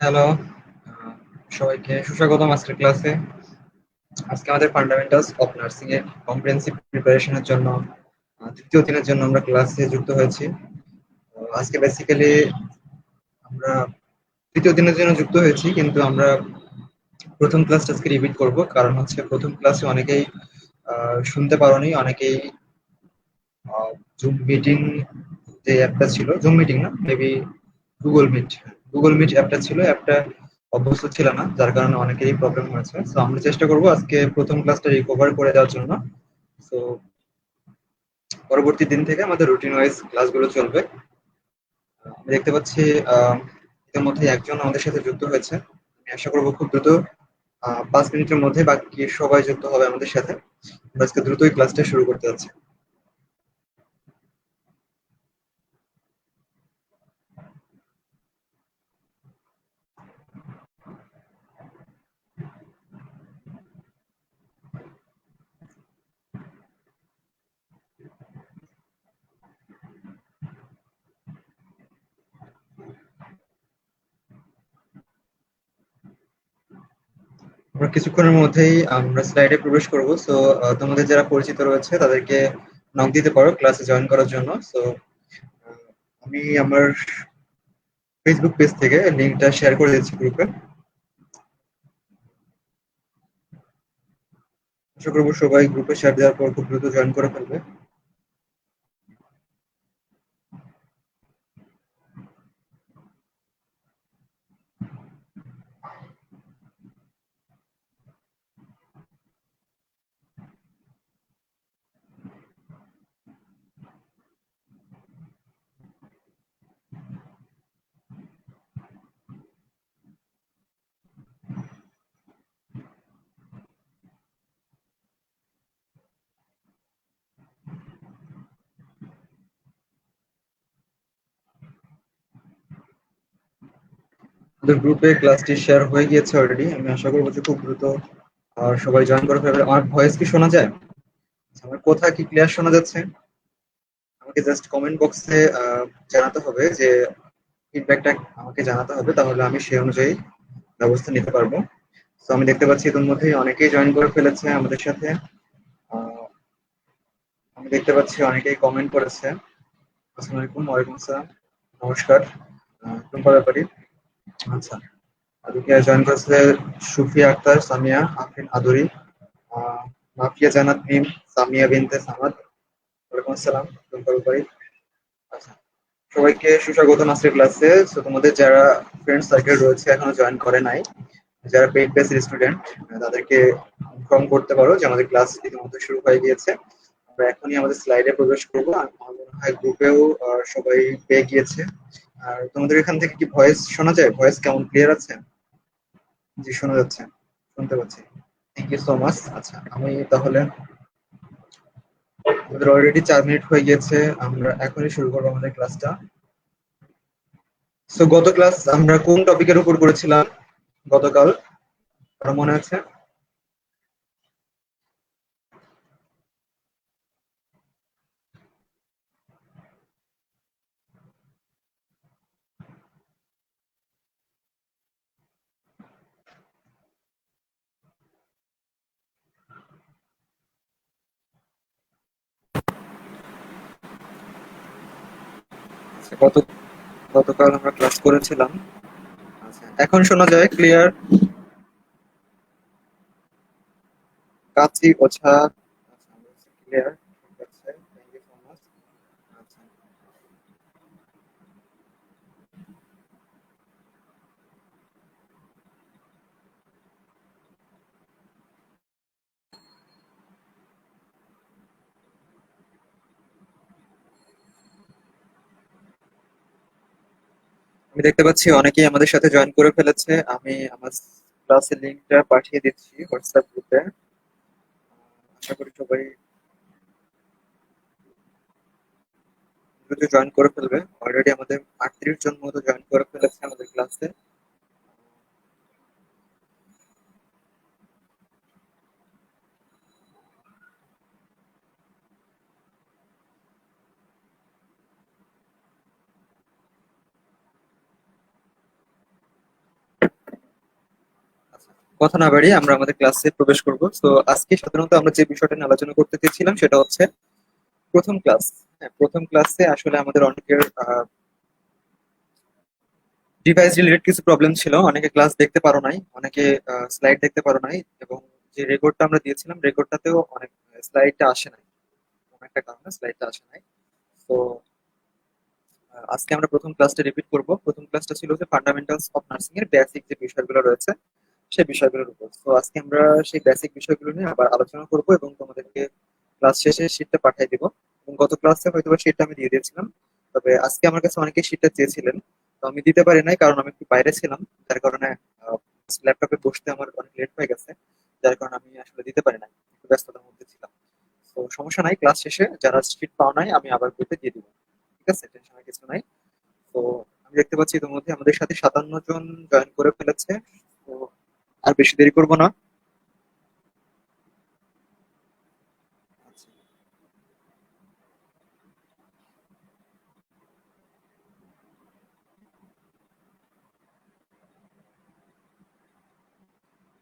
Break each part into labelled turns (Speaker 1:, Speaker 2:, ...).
Speaker 1: Hello, সবাইকে সুস্বাগতম আজকের ক্লাসে। আজকে আমাদের ফান্ডামেন্টালস অফ নার্সিং এর কম্প্রিহেনসিভ প্রিপারেশনের জন্য তৃতীয় দিনের জন্য আমরা ক্লাসে যুক্ত হয়েছি। আজকে বেসিক্যালি আমরা তৃতীয় দিনের জন্য যুক্ত হয়েছি, কিন্তু আমরা প্রথম ক্লাসটা আজকে রিপিট করব, কারণ হচ্ছে প্রথম ক্লাসে অনেকেই শুনতে পারোনি, অনেকেই জুম মিটিং যে অ্যাপটা ছিল, জুম মিটিং না, maybe Google Meet, Google Meet অ্যাপটা ছিল, অ্যাপটা অভ্যস্ত ছিল না, যার কারণে অনেকেরই প্রবলেম হয়েছে। তো আমরা চেষ্টা করব আজকে প্রথম ক্লাসটা রিকভার করে দেওয়ার জন্য। তো পরবর্তী দিন থেকে আমাদের রুটিন ওয়াইজ ক্লাসগুলো চলবে। আমি দেখতে পাচ্ছি ইতিমধ্যে একজন আমাদের সাথে যুক্ত হয়েছে। আমি আশা করবো খুব দ্রুত 5 মিনিটের মধ্যে বাকি সবাই যুক্ত হবে আমাদের সাথে। আমরা আজকে দ্রুতই ক্লাসটা শুরু করতে যাচ্ছি। আমরা কিছুক্ষণের মধ্যেই আমরা স্লাইডে প্রবেশ করব। সো তোমাদের যারা পরিচিত রয়েছে তাদেরকে নক দিতে পারো ক্লাসে জয়েন করার জন্য। সো আমি আমার ফেসবুক পেজ থেকে লিঙ্কটা শেয়ার করে দিচ্ছি গ্রুপে। আশা করবো সবাই গ্রুপে শেয়ার দেওয়ার পর খুব দ্রুত জয়েন করে ফেলবে। আমাদের গ্রুপে ক্লাসটি শেয়ার হয়ে গিয়েছে অলরেডি। আমি আশা করবো যে খুব দ্রুত সবাই জয়েন করে ফেলবে। আমার ভয়েস কি শোনা যায়? আমার কথা কি ক্লিয়ার শোনা যাচ্ছে? আমাকে জাস্ট কমেন্ট বক্সে জানাতে হবে যে ফিডব্যাকটা আমাকে জানাতে হবে, তাহলে আমি সেই অনুযায়ী ব্যবস্থা নিতে পারবো। তো আমি দেখতে পাচ্ছি এর মধ্যেই অনেকেই জয়েন করে ফেলেছে আমাদের সাথে। আহ, আমি দেখতে পাচ্ছি অনেকেই কমেন্ট করেছে। আসসালামু আলাইকুম। ওয়ালাইকুম আসসালাম। নমস্কার। টুম্পা ব্যাপারী। আচ্ছা, আজকে জয়েন করেছে সুফিয়া আক্তার, সামিয়া, আফরিন আদুরি, আহ, মাফিয়া জান্নাত মিম, সামিয়া বিনতে সামাদ। ওয়ালাইকুম আসসালাম টুম্পা ব্যাপারী। আচ্ছা, সবাইকে সুস্বাগতম আজকের ক্লাসে। তো তোমাদের যারা ফ্রেন্ড সার্কেল রয়েছে এখনো জয়েন করে নাই, যারা পেইড বেসড স্টুডেন্ট, তাদেরকে ইনফর্ম করতে পারো যে আমাদের ক্লাস ইতিমধ্যে শুরু হয়ে গিয়েছে। আমরা এখনই আমাদের স্লাইডে প্রবেশ করবো। আমার মনে হয় গ্রুপেও সবাই পেয়ে গিয়েছে। আর তোমাদের এখান থেকে কি ভয়েস শোনা যায়? ভয়েস কেমন, ক্লিয়ার আছে? জি, শোনা যাচ্ছে, শুনতে পাচ্ছি। Thank you so much. আচ্ছা, আমি তাহলে, আমাদের অলরেডি 4 মিনিট হয়ে গিয়েছে, আমরা এখনই শুরু করবো আমাদের ক্লাসটা। সো গত ক্লাস আমরা কোন টপিকের উপর করেছিলাম গতকাল, কারো মনে আছে? আচ্ছা, গতকাল আমরা ক্লাস করেছিলাম। আচ্ছা, এখন শোনা যায় ক্লিয়ার? কাচি ওছা। আচ্ছা, ক্লিয়ার, ঠিক আছে, থ্যাংক ইউ সো মাচ। আচ্ছা, আমি দেখতে পাচ্ছি অনেকেই আমাদের সাথে জয়েন করে ফেলেছে। আমি আমার ক্লাসের লিঙ্কটা পাঠিয়ে দিচ্ছি হোয়াটসঅ্যাপ গ্রুপে। আশা করি সবাই দ্রুত জয়েন করে ফেলবে। অলরেডি আমাদের 38 জন মতো জয়েন করে ফেলেছে আমাদের ক্লাসে। কথা না বাড়িয়ে আমরা আমাদের ক্লাসে প্রবেশ করব। তো আজকে সাধারণত আমরা যে বিষয়টা নিয়ে আলোচনা করতে চেয়েছিলাম সেটা হচ্ছে প্রথম ক্লাস। হ্যাঁ, প্রথম ক্লাসে আসলে আমাদের অনেকের ডিভাইস রিলেটেড কিছু প্রবলেম ছিল, অনেকে ক্লাস দেখতে পারো নাই, অনেকে স্লাইড দেখতে পারো নাই, এবং যে রেকর্ডটা আমরা দিয়েছিলাম রেকর্ডটাতেও অনেক স্লাইডটা আসে নাই, কোনো একটা কারণে স্লাইডটা আসে নাই। তো আজকে আমরা প্রথম ক্লাসটা রিপিট করব। প্রথম ক্লাসটা ছিল যে ফান্ডামেন্টালস অফ নার্সিং এর বেসিক যে বিষয়গুলো রয়েছে সেই বিষয়গুলোর উপর। তো আজকে আমরা সেই বেসিক বিষয়গুলো নিয়ে আবার আলোচনা করব এবং তোমাদেরকে ক্লাস শেষে শিটটা পাঠিয়ে দিব। এবং গত ক্লাসে হয়তো শিটটা আমি দিয়ে দিয়েছিলাম, তবে আজকে আমার কাছে অনেকে শিটটা চেয়েছিলেন, তো আমি দিতে পারি নাই কারণ আমি একটু বাইরে ছিলাম, যার কারণে ল্যাপটপে বসতে আমার অনেক লেট হয়ে গেছে, যার কারণে আমি আসলে দিতে পারি নাই, একটু ব্যস্ততার মধ্যে ছিলাম। তো সমস্যা নাই, ক্লাস শেষে যারা শিট পাওয়া নাই আমি আবার গ্রুপে দিয়ে দিব। ঠিক আছে, টেনশনের কিছু নাই। তো আমি দেখতে পাচ্ছি ইতিমধ্যে আমাদের সাথে 57 জন জয়েন করে ফেলেছে। তো আর বেশি দেরি করব না।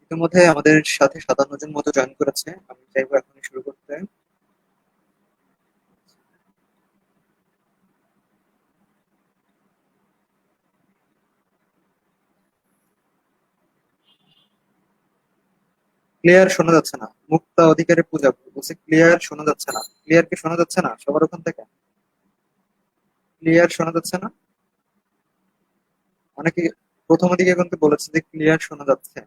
Speaker 1: ইতিমধ্যে আমাদের সাথে 57 জন মতো জয়েন করেছে, আমি চাইবো এখনই শুরু করতে। ক্লিয়ার শোনা যাচ্ছে না, মুক্তা অধিকারের পূজা বলছে ক্লিয়ার শোনা যাচ্ছে না। ক্লিয়ার কি শোনা যাচ্ছে না সবার ওখান থেকে? ক্লিয়ার শোনা যাচ্ছে না? অনেকে প্রথম দিকে কিন্তু বলেছে যে ক্লিয়ার শোনা যাচ্ছে,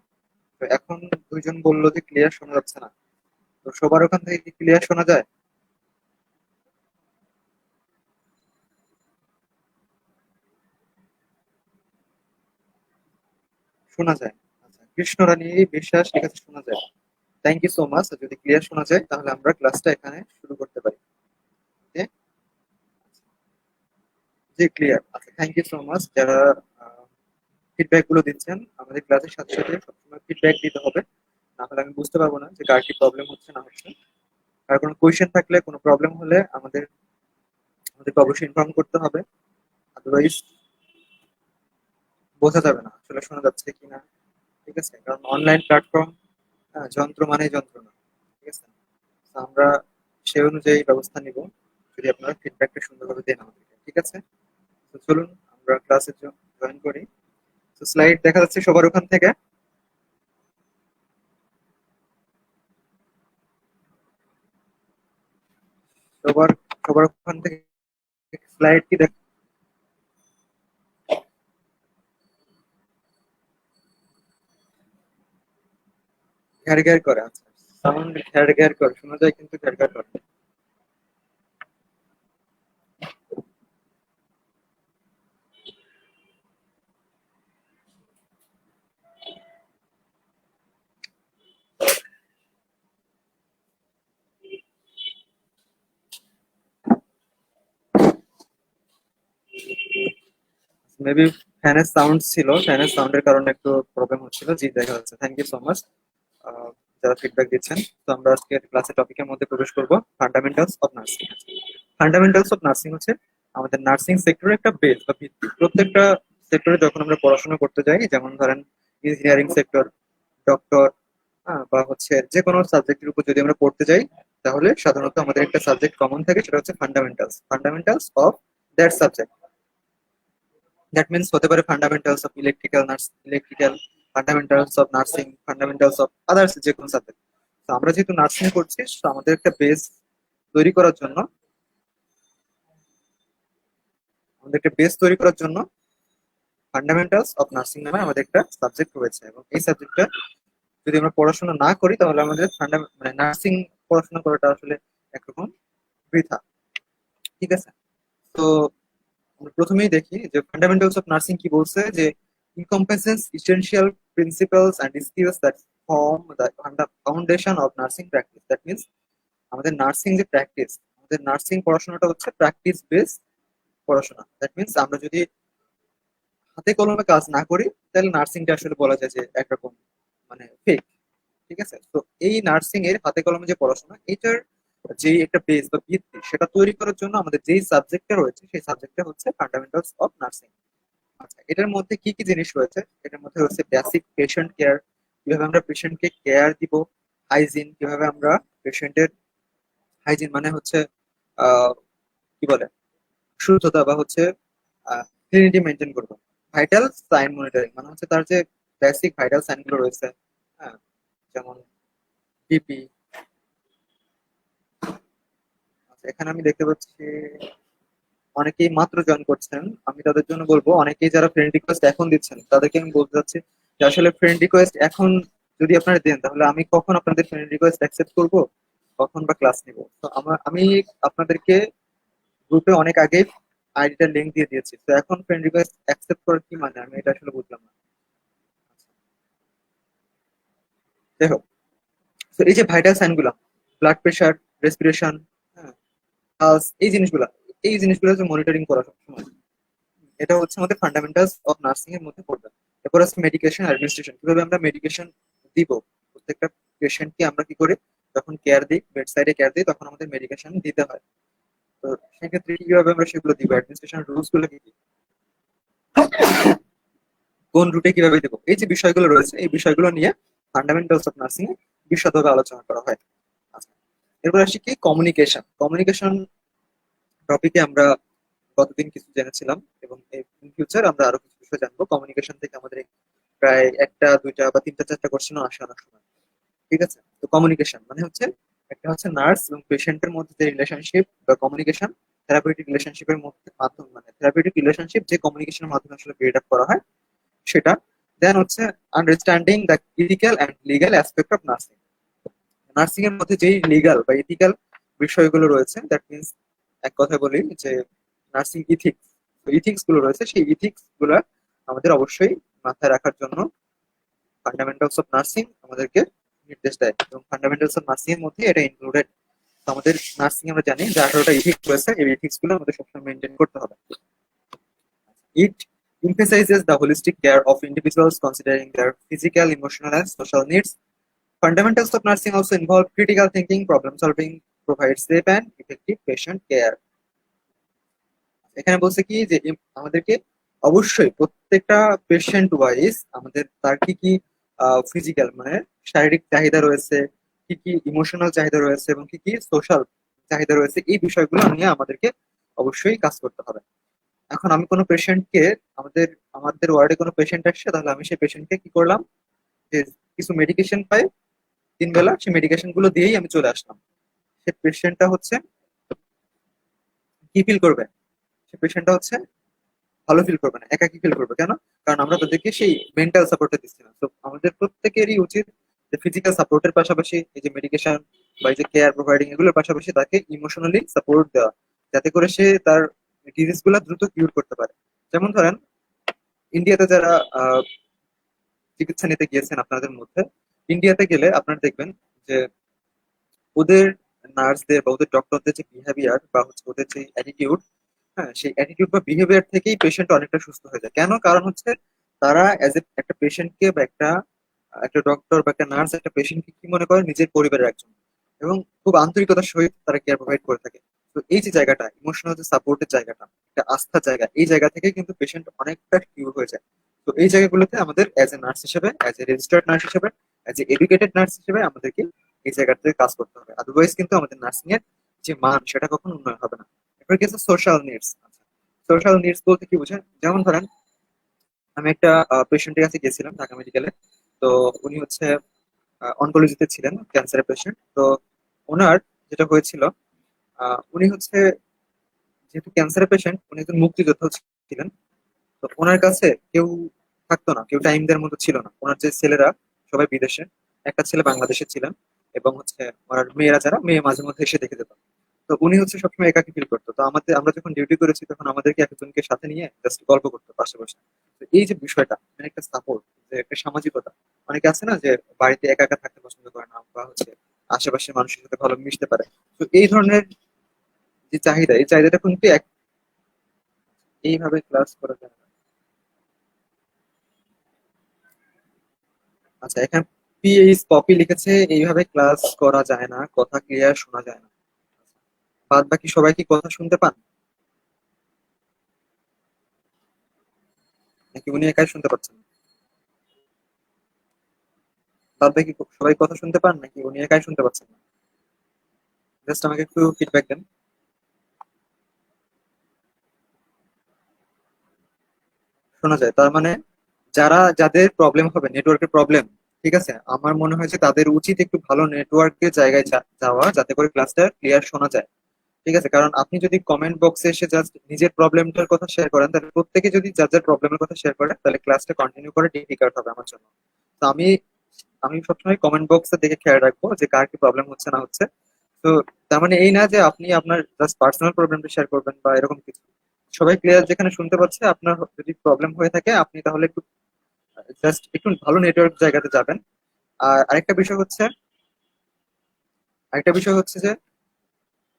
Speaker 1: তো এখন দুইজন বললো যে ক্লিয়ার শোনা যাচ্ছে না। তো সবার ওখান থেকে কি ক্লিয়ার শোনা যায়? শোনা যায়। আচ্ছা, কৃষ্ণরানী বিশ্বাস লেখাতে শোনা যায়। Thank you so much. যদি ক্লিয়ার শোনা যায় তাহলে আমরা ক্লাসটা এখানে শুরু করতে পারি। ওকে, জি ক্লিয়ার। আচ্ছা, থ্যাংক ইউ সো মাচ যারা ফিডব্যাক গুলো দিচ্ছেন। আমাদের ক্লাসের সাথে সাথে সবসময় ফিডব্যাক দিতে হবে, না হলে আমি বুঝতে পারবো না যে কার কি প্রবলেম হচ্ছে না হচ্ছে। আর কোনো কোয়েশ্চেন থাকলে, কোনো প্রবলেম হলে আমাদেরকে অবশ্যই ইনফর্ম করতে হবে, আদারওয়াইজ বোঝা যাবে না আসলে শোনা যাচ্ছে কিনা। ঠিক আছে, কারণ অনলাইন প্ল্যাটফর্ম, যন্ত্র মানে যন্ত্রণা। ঠিক আছে, তো আমরা সেই অনুযায়ী ব্যবস্থা নিব যদি আপনারা ফিডব্যাকটা সুন্দরভাবে দেন আমাদেরকে। ঠিক আছে, তো চলুন আমরা ক্লাসে জয়েন করি। তো স্লাইড দেখা যাচ্ছে সবার ওখান থেকে? সবার সবার ওখান থেকে স্লাইড কি ঘ্যার ঘ্যার করে? আচ্ছা, সাউন্ড ঘ্যার ঘ্যার করে শোনা যায় কিন্তু ঘ্যার ঘ্যার করে। মেবি ফ্যানের সাউন্ড ছিল, ফ্যানের সাউন্ডের কারণে একটু প্রবলেম হচ্ছিল। জি দেখা যাচ্ছে, থ্যাংক ইউ সো মাচ যারা ফিডব্যাক দিচ্ছেন। তো আমরা আজকে ক্লাসের টপিকের মধ্যে প্রবেশ করব, fundamentals of nursing. Fundamentals of nursing হচ্ছে আমাদের নার্সিং সেক্টরের একটা বেস বা ভিত্তি। প্রত্যেকটা সেক্টরে যখন আমরা পড়াশোনা করতে যাই, যেমন ধরেন ইঞ্জিনিয়ারিং সেক্টর, ডক্টর, বা হচ্ছে যে কোনো সাবজেক্টের উপর যদি আমরা পড়তে যাই, তাহলে সাধারণত আমাদের একটা সাবজেক্ট কমন থাকে, সেটা হচ্ছে fundamentals, fundamentals of that subject. That means হতে পারে fundamentals of electrical, fundamentals of nursing, fundamentals of others যে কোনো সাবজেক্ট। তো আমরা যেহেতু নার্সিং করছি, তো আমাদের একটা বেস তৈরি করার জন্য, ফান্ডামেন্টালস অফ নার্সিং নামে আমাদের একটা সাবজেক্ট রয়েছে, এবং এই সাবজেক্টটা যদি আমরা পড়াশোনা না করি তাহলে আমাদের মানে নার্সিং পড়াশোনা করাটা আসলে একরকম বৃথা। ঠিক আছে, তো আমরা প্রথমেই দেখি যে ফান্ডামেন্টালস অফ নার্সিং কি বলছে, যে encompasses essential principles and skills that form the foundation of nursing practice. That means আমাদের নার্সিং যে প্র্যাকটিস, আমাদের নার্সিং পড়াশোনাটা হচ্ছে প্র্যাকটিস বেস পড়াশোনা। দ্যাট মিনস আমরা যদি হাতে কলমে কাজ না করি তাহলে নার্সিংটা আসলে বলা যায় যে একরকম মানে ফেক। ঠিক আছে, তো এই নার্সিং এর হাতে কলমে যে পড়াশোনা, এটার যে একটা বেস বা ভিত্তি সেটা তৈরি করার জন্য আমাদের যেই সাবজেক্টটা রয়েছে সেই সাবজেক্টটা হচ্ছে ফান্ডামেন্টালস অফ নার্সিং। আচ্ছা, এটার মধ্যে কি কি জিনিস রয়েছে? এটার মধ্যে রয়েছে বেসিক পেশেন্ট কেয়ার, কিভাবে আমরা পেশেন্টকে কেয়ার দিব, হাইজিন কিভাবে আমরা পেশেন্টের হাইজিন মানে হচ্ছে আহ কি বলে শুদ্ধতা বা হচ্ছে ক্লিনিটি মেনটেন করবো। ভাইটাল সাইন মনিটরিং মানে হচ্ছে তার যে বেসিক ভাইটাল সাইন গুলো রয়েছে, হ্যাঁ, যেমন বিপি। এখানে আমি দেখতে পাচ্ছি অনেকেই মাত্র জয়েন করছেন। আমি তাদের জন্য বলবো, অনেকেই যারা ফ্রেন্ড রিকোয়েস্ট এখন দিচ্ছেন তাদেরকে আমি বলতে চাচ্ছি যে আসলে ফ্রেন্ড রিকোয়েস্ট এখন যদি আপনারা দেন তাহলে আমি কখন আপনাদের ফ্রেন্ড রিকোয়েস্ট অ্যাকসেপ্ট করব, কখন বা ক্লাস নিব। তো আমি আপনাদেরকে গ্রুপে অনেক আগেই আইডিটার লিংক দিয়ে দিয়েছি, তো এখন ফ্রেন্ড রিকোয়েস্ট অ্যাকসেপ্ট করার কি মানে আমি এটা আসলে বুঝলাম না। যাই হোক, তো এই যে ভাইটাল সাইন গুলা, ব্লাড প্রেশার, রেসপিরেশন, হ্যাঁ, pulse, এই জিনিসগুলো হচ্ছে মনিটরিং করা সবসময়। এটা হচ্ছে আমাদের ফান্ডামেন্টালস অফ নার্সিং এর মধ্যে পড়বে। এরপর আছে মেডিকেশন অ্যাডমিনিস্ট্রেশন, কিভাবে আমরা মেডিকেশন দিব প্রত্যেকটা পেশেন্টকে, আমরা কি করি যখন কেয়ার দিই, বেড সাইডে কেয়ার দিই তখন আমাদের মেডিকেশন দিতে হয়। তো সেক্ষেত্রে কিভাবে আমরা সেগুলো দিব, অ্যাডমিনিস্ট্রেশন রুলস গুলো কি কি, কোন রুটে কিভাবে দেবো, এই যে বিষয়গুলো রয়েছে এই বিষয়গুলো নিয়ে ফান্ডামেন্টালস অফ নার্সিং এ বিশদভাবে আলোচনা করা হয়। আচ্ছা, এরপর আসি কি কমিউনিকেশন। কমিউনিকেশন টপিকে আমরা গতদিন কিছু জেনেছিলাম এবং ইন ফিউচার আমরা আরো কিছু বিষয় জানবো। কমিউনিকেশন থেকে আমাদের প্রায় একটা দুইটা বা তিনটা চারটা কোশ্চেনও আসে অনেক সময়। ঠিক আছে, তো কমিউনিকেশন মানে হচ্ছে একটা হচ্ছে নার্স এবং পেশেন্টের মধ্যে যে রিলেশনশিপ বা কমিউনিকেশন, থেরাপিউটিক রিলেশনশিপের মধ্যে মাধ্যম মানে থেরাপিউটিক রিলেশনশিপ যে কমিউনিকেশনের মাধ্যমে আসলে বিল্ড আপ করা হয় সেটা। দেন হচ্ছে understanding the ethical and legal aspect of nursing. Nursing এর মধ্যে যেই লিগ্যাল বা ইথিক্যাল বিষয়গুলো রয়েছে, দ্যাট মিনস এক কথা বলি যে নার্সিং ইথিক্স, ইথিক্স গুলো রয়েছে সেই ইথিক্স গুলো আমাদের অবশ্যই মাথায় রাখার জন্য ফান্ডামেন্টালস অফ নার্সিং আমাদেরকে নির্দেশ দেয় এবং ফান্ডামেন্টালস অফ নার্সিং এর মধ্যে এটা ইনক্লুডেড। আমাদের নার্সিং আমরা জানি যে 18টা ইথিক্স রয়েছে, এই ইথিক্স গুলো আমাদের সবসময় মেনটেন করতে হবে। It emphasizes the holistic care of individuals considering their physical, emotional, and social needs. Fundamentals of nursing also involve critical thinking, problem solving, provide safe and effective patient care. এখানে বলছে কি যে আমাদেরকে অবশ্যই প্রত্যেকটা পেশেন্ট ওয়াইজ আমাদের তার কি কি ফিজিক্যাল মানে শারীরিক চাহিদা রয়েছে, কি কি ইমোশনাল চাহিদা রয়েছে এবং কি কি সোশ্যাল চাহিদা রয়েছে, এই বিষয়গুলো নিয়ে আমাদেরকে অবশ্যই কাজ করতে হবে। এখন আমি কোনো পেশেন্টকে, আমাদের আমাদের ওয়ার্ডে কোনো পেশেন্ট আসছে, তাহলে আমি সেই পেশেন্টকে কি করলাম যে কিছু মেডিকেশন পাই 3 বেলা, সেই মেডিকেশন গুলো দিয়েই আমি চলে আসলাম। সে পেশেন্টটা হচ্ছে কি ফিল করবে, সে পেশেন্টটা হচ্ছে ভালো ফিল করবে না, একাকী ফিল করবে। কেন? কারণ আমরা তাদেরকে সেই মেন্টাল সাপোর্টটা দিচ্ছি না। তো আমাদের প্রত্যেকেরই উচিত যে ফিজিক্যাল সাপোর্টের পাশাপাশি এই যে মেডিকেশন বা এই যে কেয়ার প্রোভাইডিং এগুলোর পাশাপাশি তাকে ইমোশনালি সাপোর্ট দেওয়া, যাতে করে সে তার ডিজিজ গুলা দ্রুত কিউর করতে পারে। যেমন ধরেন ইন্ডিয়াতে যারা চিকিৎসা নিতে গিয়েছেন আপনাদের মধ্যে, ইন্ডিয়াতে গেলে আপনারা দেখবেন যে ওদের নার্সদের বা ওদের ডক্টরদের যে বিহেভিয়ার বা হচ্ছে ওদের যে অ্যাটিটিউড, হ্যাঁ, সেই অ্যাটিটিউড বা বিহেভিয়ার থেকেই পেশেন্ট অনেকটা সুস্থ হয়ে যায়। কেন? কারণ হচ্ছে তারা অ্যাজ এ একটা পেশেন্টকে বা একটা একটা ডক্টর বা একটা নার্স একটা পেশেন্টকে কি মনে করে নিজের পরিবারের একজন, এবং খুব আন্তরিকতার সহিত তারা কেয়ার প্রোভাইড করে থাকে। তো এই যে জায়গাটা ইমোশনাল যে সাপোর্টের জায়গাটা, একটা আস্থার জায়গা, এই জায়গা থেকে কিন্তু পেশেন্ট অনেকটা কিউর হয়ে যায়। তো এই জায়গাগুলোতে আমাদের অ্যাজ এ নার্স হিসেবে, অ্যাজ এ রেজিস্টার্ড নার্স হিসেবে, অ্যাজ এ এডুকেটেড নার্স হিসেবে আমাদেরকে এই জায়গাটাতে কাজ করতে হবে। আদারওয়াইজ কিন্তু আমাদের নার্সিং এর যে মান সেটা কখনো উন্নয়ন হবে না। এরপর কিছু সোশ্যাল নিডস। সোশ্যাল নিডস বলতে কি বোঝেন? যেমন ধরেন আমি একটা পেশেন্টের কাছে গেছিলাম ঢাকা মেডিকেলে। তো উনি হচ্ছে অনকোলজিতে ছিলেন, ক্যান্সারের পেশেন্ট। তো ওনার যেটা হয়েছিল, উনি হচ্ছে যেহেতু ক্যান্সারের পেশেন্ট, উনি একজন মুক্তিযোদ্ধা ছিলেন। তো ওনার কাছে কেউ থাকতো না, কেউ টাইম দেওয়ার মতো ছিল না। ওনার যে ছেলেরা সবাই বিদেশে, একটা ছেলে বাংলাদেশে ছিলেন, এবং হচ্ছে ওনার মেয়েরা যারা মেয়ে মাঝে মধ্যে এসে দেখে যেত। তো উনি হচ্ছে সবসময় একাকী ফিল করতো। তো আমরা যখন ডিউটি করেছি তখন আমাদেরকে একজনকে সাথে নিয়ে জাস্ট গল্প করতো পাশে বসে। তো এই যে বিষয়টা মানে একটা সাপোর্ট, যে একটা সামাজিকতা, অনেকে আছে না যে বাড়িতে একা একা থাকতে পছন্দ করে না বা হচ্ছে আশেপাশের মানুষের সাথে ভালো মিশতে পারে। তো এই ধরনের যে চাহিদা, এই চাহিদাটা কিন্তু এইভাবে ক্লাস করা যায় না। আচ্ছা, এখানে পিএইচ পপি লিখেছে এইভাবে ক্লাস করা যায় না, কথা ক্লিয়ার শোনা যায় না। বাদ বাকি সবাই কি কথা শুনতে পান নাকি উনি একাই শুনতে পাচ্ছেন? বাদ বাকি সবাই কথা শুনতে পান নাকি উনি একাই শুনতে পাচ্ছেন না? জাস্ট আমাকে একটু ফিডব্যাক দেন। শোনা যায়, তার মানে যাদের প্রবলেম হবে, নেটওয়ার্কের প্রবলেম, ঠিক আছে, আমার মনে হয় যে তাদের উচিত একটু ভালো নেটওয়ার্কের জায়গায় যাওয়া, যাতে করে ক্লাসটা ক্লিয়ার শোনা যায়। ঠিক আছে, কারণ আপনি যদি কমেন্ট বক্সে এসে জাস্ট নিজের প্রবলেমটার কথা শেয়ার করেন, তাহলে প্রত্যেকে যদি যার যার প্রবলেমের কথা শেয়ার করে, তাহলে ক্লাসটা কন্টিনিউ করা ডিফিকাল্ট হবে আমার জন্য। তো আমি আমি সবসময় কমেন্ট বক্সে দেখে খেয়াল রাখবো যে কার কি প্রবলেম হচ্ছে না হচ্ছে। তো তার মানে এই না যে আপনি আপনার জাস্ট পার্সোনাল প্রবলেমটা শেয়ার করবেন বা এরকম কিছু। সবাই ক্লিয়ার যেখানে শুনতে পাচ্ছে, আপনার যদি প্রবলেম হয়ে থাকে আপনি তাহলে একটু জাস্ট একটু ভালো নেটওয়ার্ক জায়গাতে যাবেন। আর আরেকটা বিষয় হচ্ছে যে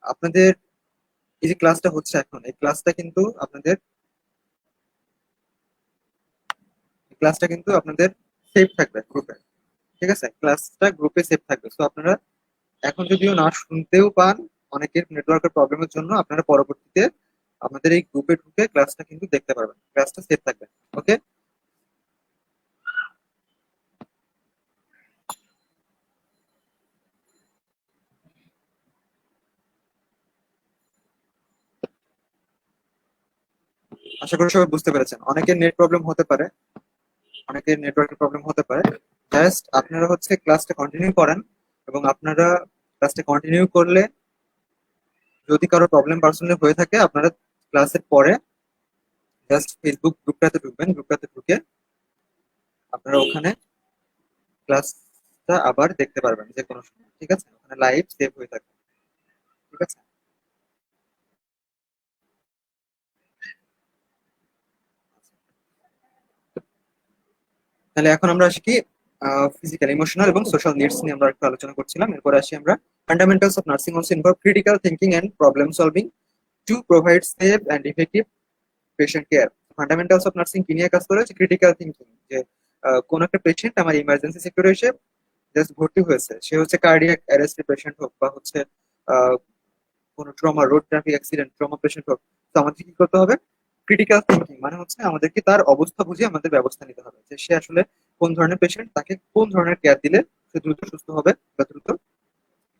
Speaker 1: আপনাদের এই যে ক্লাসটা হচ্ছে এখন, এই ক্লাসটা কিন্তু আপনাদের সেভ থাকবে গ্রুপে। ঠিক আছে, ক্লাসটা গ্রুপে সেভ থাকবে, তো আপনারা এখন যদিও না শুনতেও পান অনেকের নেটওয়ার্কের প্রবলেমের জন্য, আপনারা পরবর্তীতে আমাদের এই গ্রুপে ঢুকে ক্লাসটা কিন্তু দেখতে পারবেন, ক্লাসটা সেভ থাকবে। ওকে। আশা করি সবাই বুঝতে পেরেছেন। অনেকের নেটওয়ার্কের প্রবলেম হতে পারে। জাস্ট আপনারা হচ্ছে ক্লাসটা কন্টিনিউ করেন, এবং আপনারা ক্লাসটা কন্টিনিউ করলে যদি কারো প্রবলেম পার্সোনালি হয়ে থাকে, আপনারা ক্লাসের পরে জাস্ট ফেসবুক গ্রুপটাতে ঢুকবেন, গ্রুপটাতে ঢুকে আপনারা ওখানে ক্লাসটা আবার দেখতে পারবেন যে কোনো সময়। ঠিক আছে, ওখানে লাইভ সেভ হয়ে থাকবে। ঠিক আছে। তাহলে এখন আমরা আসি কি, ফিজিক্যাল, ইমোশনাল এবং সোশ্যাল নিডস নিয়ে আমরা একটু আলোচনা করছিলাম। এরপরে আসি আমরা fundamentals of nursing also involve critical thinking and problem solving to provide safe and effective patient care. Fundamentals of nursing কি নিয়ে কাজ করে, হচ্ছে ক্রিটিক্যাল থিঙ্কিং। যে কোন একটা পেশেন্ট আমার ইমার্জেন্সি সেক্টরে এসে জাস্ট ভর্তি হয়েছে, সে হচ্ছে কার্ডিয়াক অ্যারেস্ট পেশেন্ট হোক বা হচ্ছে আহ, কোনো trauma, road traffic accident trauma patient হোক, তো আমাদের কি করতে হবে? ক্রিটিক্যাল থিঙ্কিং মানে হচ্ছে আমাদেরকে তার অবস্থা বুঝে আমাদের ব্যবস্থা নিতে হবে, যে সে আসলে কোন ধরনের পেশেন্ট, তাকে কোন ধরনের কেয়ার দিলে সে দ্রুত সুস্থ হবে বা দ্রুত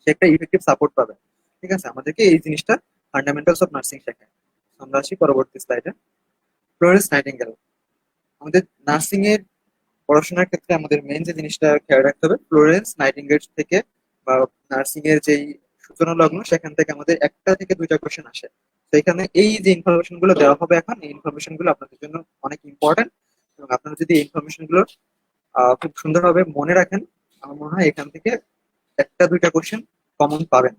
Speaker 1: সে একটা ইফেক্টিভ সাপোর্ট পাবে। ঠিক আছে, আমাদেরকে এই জিনিসটা ফান্ডামেন্টালস অফ নার্সিং শেখায়। আমরা আসি পরবর্তী স্লাইডে। Florence nightingale. আমাদের নার্সিং এর পড়াশোনার ক্ষেত্রে আমাদের মেন যে জিনিসটা খেয়াল রাখতে হবে, ফ্লোরেন্স নাইটিঙ্গেল থেকে বা নার্সিং এর যেই সূচনা লগ্ন, সেখান থেকে আমাদের একটা থেকে দুইটা কোশ্চেন আসে। তো এখানে এই যে ইনফরমেশন গুলো দেওয়া হবে এখন, এই ইনফরমেশন গুলো আপনাদের জন্য অনেক ইম্পর্টেন্ট, এবং আপনারা যদি এই ইনফরমেশন গুলো খুব সুন্দরভাবে মনে রাখেন, আমার মনে হয় এখান থেকে একটা দুইটা কোশ্চেন কমন পাবেন।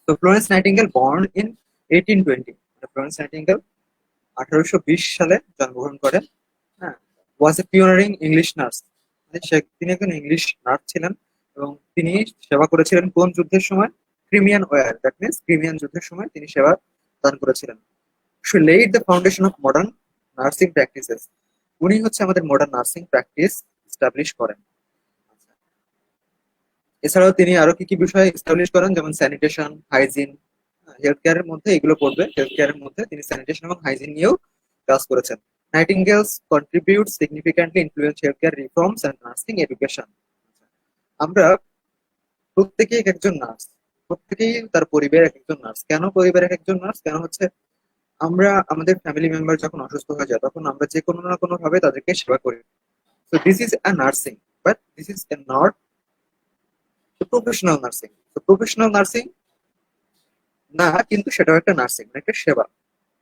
Speaker 1: তো Florence nightingale born in 1820। Florence nightingale 1820 সালে জন্মগ্রহণ করেন। হ্যাঁ, ওয়াজ এ পিওনারিং ইংলিশ নার্স। তিনি একজন ইংলিশ নার্স ছিলেন, এবং তিনি সেবা করেছিলেন কোন যুদ্ধের সময়? Crimean war, that means Crimean যুদ্ধের সময় তিনি সেবা দান করেছিলেন। She laid the foundation of modern nursing practices. উনি হচ্ছে আমাদের মডার্ন নার্সিং প্র্যাকটিস এস্টাবলিশ করেন। এছাড়াও তিনি আরো কি কি বিষয় এস্টাবলিশ করেন, যেমন স্যানিটেশন, হাইজিন। হেলথ কেয়ারের মধ্যে এগুলো পড়বে, হেলথ কেয়ারের মধ্যে তিনি স্যানিটেশন এবং হাইজিন নিয়েও কাজ করেছেন। Nightingale's contribute significantly influence health care reforms and nursing education. আমরা প্রত্যেকেই এক একজন নার্স, প্রত্যেকেই তার পরিবারের এক একজন নার্স। কেন পরিবারের এক একজন নার্স? কেন হচ্ছে আমরা আমাদের ফ্যামিলি মেম্বার যখন অসুস্থ হয়ে যায়, তখন আমরা যে কোনো না কোনো ভাবে তাদেরকে সেবা করি। তো this is a nursing, but this is a not professional nursing. তো প্রফেশনাল নার্সিং না, কিন্তু সেটাও একটা নার্সিং, একটা সেবা।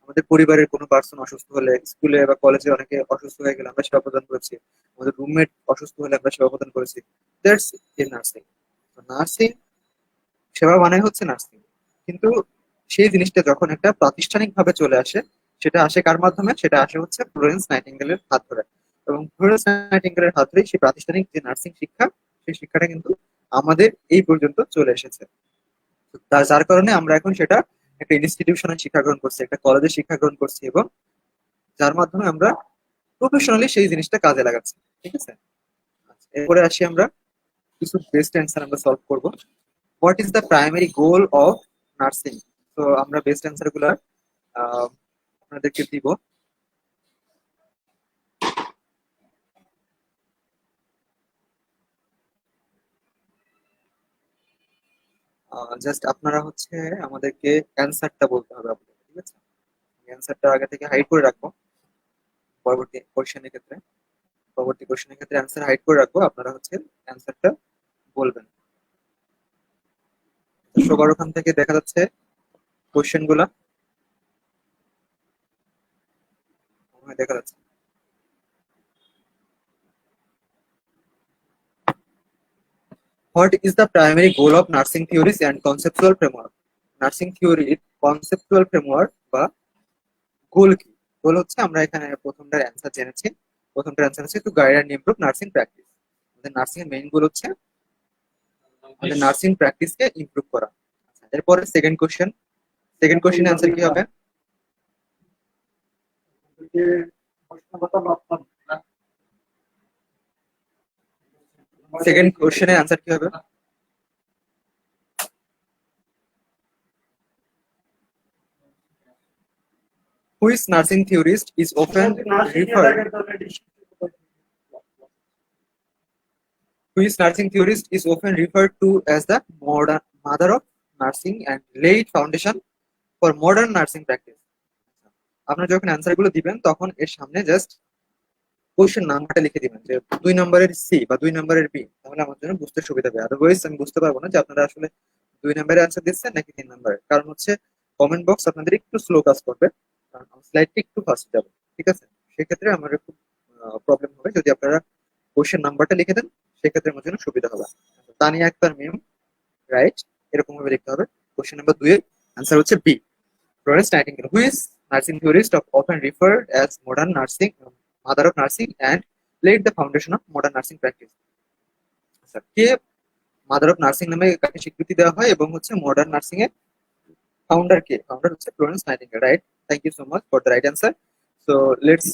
Speaker 1: আমাদের পরিবারের কোনো পার্সন অসুস্থ হলে, স্কুলে বা কলেজে অনেকে অসুস্থ হয়ে গেলে আমরা সেবা প্রদান করেছি, আমাদের রুমমেট অসুস্থ হলে আমরা সেবা প্রদান করেছি। That's a nursing. নার্সিং সেবা মানে হচ্ছে নার্সিং, কিন্তু সেই জিনিসটা যখন একটা প্রাতিষ্ঠানিক ভাবে চলে আসে, সেটা আসে কার মাধ্যমে? সেটা আসে হচ্ছে ফ্লোরেন্স নাইটিঙ্গেলের হাত ধরে। এবং ফ্লোরেন্স নাইটিঙ্গেলের হাত ধরেই সেই প্রাতিষ্ঠানিক যে নার্সিং শিক্ষা, সেই শিক্ষাটা কিন্তু আমাদের এই পর্যন্ত চলে এসেছে। যার কারণে আমরা এখন সেটা একটা ইনস্টিটিউশনে শিক্ষা গ্রহণ করছি, একটা কলেজে শিক্ষা গ্রহণ করছি, এবং যার মাধ্যমে আমরা প্রফেশনালি সেই জিনিসটা কাজে লাগাচ্ছি। ঠিক আছে। আচ্ছা, এরপরে আসি আমরা কিছু বেস্ট অ্যান্সার আমরা সলভ করব। What is the primary goal of nursing? তো আমরা বেস্ট অ্যান্সার গুলা আহ, আপনাদেরকে দিব। জাস্ট আপনারা হচ্ছে আমাদেরকে অ্যান্সারটা বলতে হবে আপনাদের, ঠিক আছে? অ্যান্সারটা আগে থেকে হাইড করে রাখবো পরবর্তী কোশ্চেনের ক্ষেত্রে। পরবর্তী কোশ্চেনের ক্ষেত্রে অ্যান্সার হাইড করে রাখবো, আপনারা হচ্ছে অ্যান্সারটা বলবেন। সবার ওখান থেকে দেখা যাচ্ছে কোশ্চেন গুলা? দেখা যাচ্ছে। What is the primary goal of nursing theories and conceptual framework? Nursing থিওরির কনসেপচুয়াল ফ্রেমওয়ার্ক বা গোল কি? গোল হচ্ছে, আমরা এখানে প্রথমটার অ্যান্সার জেনেছি। প্রথমটার অ্যান্সার হচ্ছে to guide and improve nursing practice. আমাদের নার্সিং এর মেইন গোল হচ্ছে আমাদের নার্সিং প্র্যাকটিসকে ইমপ্রুভ করা। আচ্ছা, এরপরে second question. Second question answer কি হবে? সেকেন্ড কোশ্চেনের অ্যান্সার কি হবে? Which nursing theorist is often referred Which nursing theorist is often referred to as the modern mother of nursing and laid foundation for modern nursing practice? আপনারা যখন answer গুলো দিবেন তখন এর সামনে জাস্ট কোশ্চেন নাম্বারটা লিখে দিবেন, যে 2 নম্বরের সি বা 2 নম্বরের বি, তাহলে আমার জন্য বুঝতে সুবিধা হবে। আদারওয়াইজ আমি বুঝতে পারবো না যে আপনারা আসলে 2 নম্বরের অ্যান্সার দিচ্ছেন নাকি 3 নম্বরের। কারণ হচ্ছে কমেন্ট বক্স আপনাদের একটু স্লো কাজ করবে, কারণ স্লাইডটি একটু ফাস্ট যাবে, ঠিক আছে? সেক্ষেত্রে আমার খুব প্রবলেম হবে। যদি আপনারা কোশ্চেন নাম্বারটা লিখে দেন সেক্ষেত্রে আমার জন্য সুবিধা হবে। তানিয়া আক্তার মিম, রাইট, এরকম ভাবে লিখতে হবে। কোশ্চেন নাম্বার 2 এর অ্যান্সার হচ্ছে B, Florence Nightingale. Who is nursing theorist of often referred as modern nursing, mother of nursing and led the foundation of modern nursing practice? কে মাদার অফ নার্সিং নামে কাকে স্বীকৃতি দেওয়া হয় এবং হচ্ছে মডার্ন নার্সিং এর ফাউন্ডার কে? ফাউন্ডার হচ্ছে Florence Nightingale, right? Thank you so much for the right answer. So let's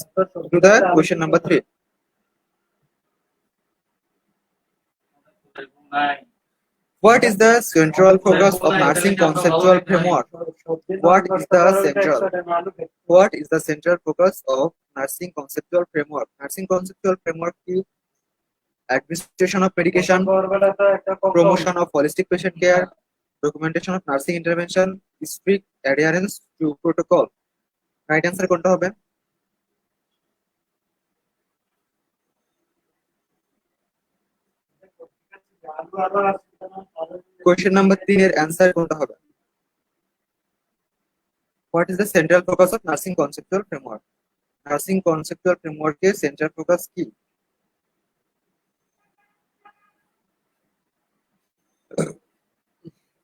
Speaker 1: do the question number 3. What is the central focus of nursing conceptual framework? What is the central? What is the central focus of nursing conceptual framework? Nursing conceptual framework ki administration of medication, promotion of holistic patient care, documentation of nursing intervention, strict adherence to protocol. Right answer কোনটা হবে? Question number 3 এর answer কোনটা হবে? What is the central focus of nursing conceptual framework? Nursing conceptual framework এর central focus কি?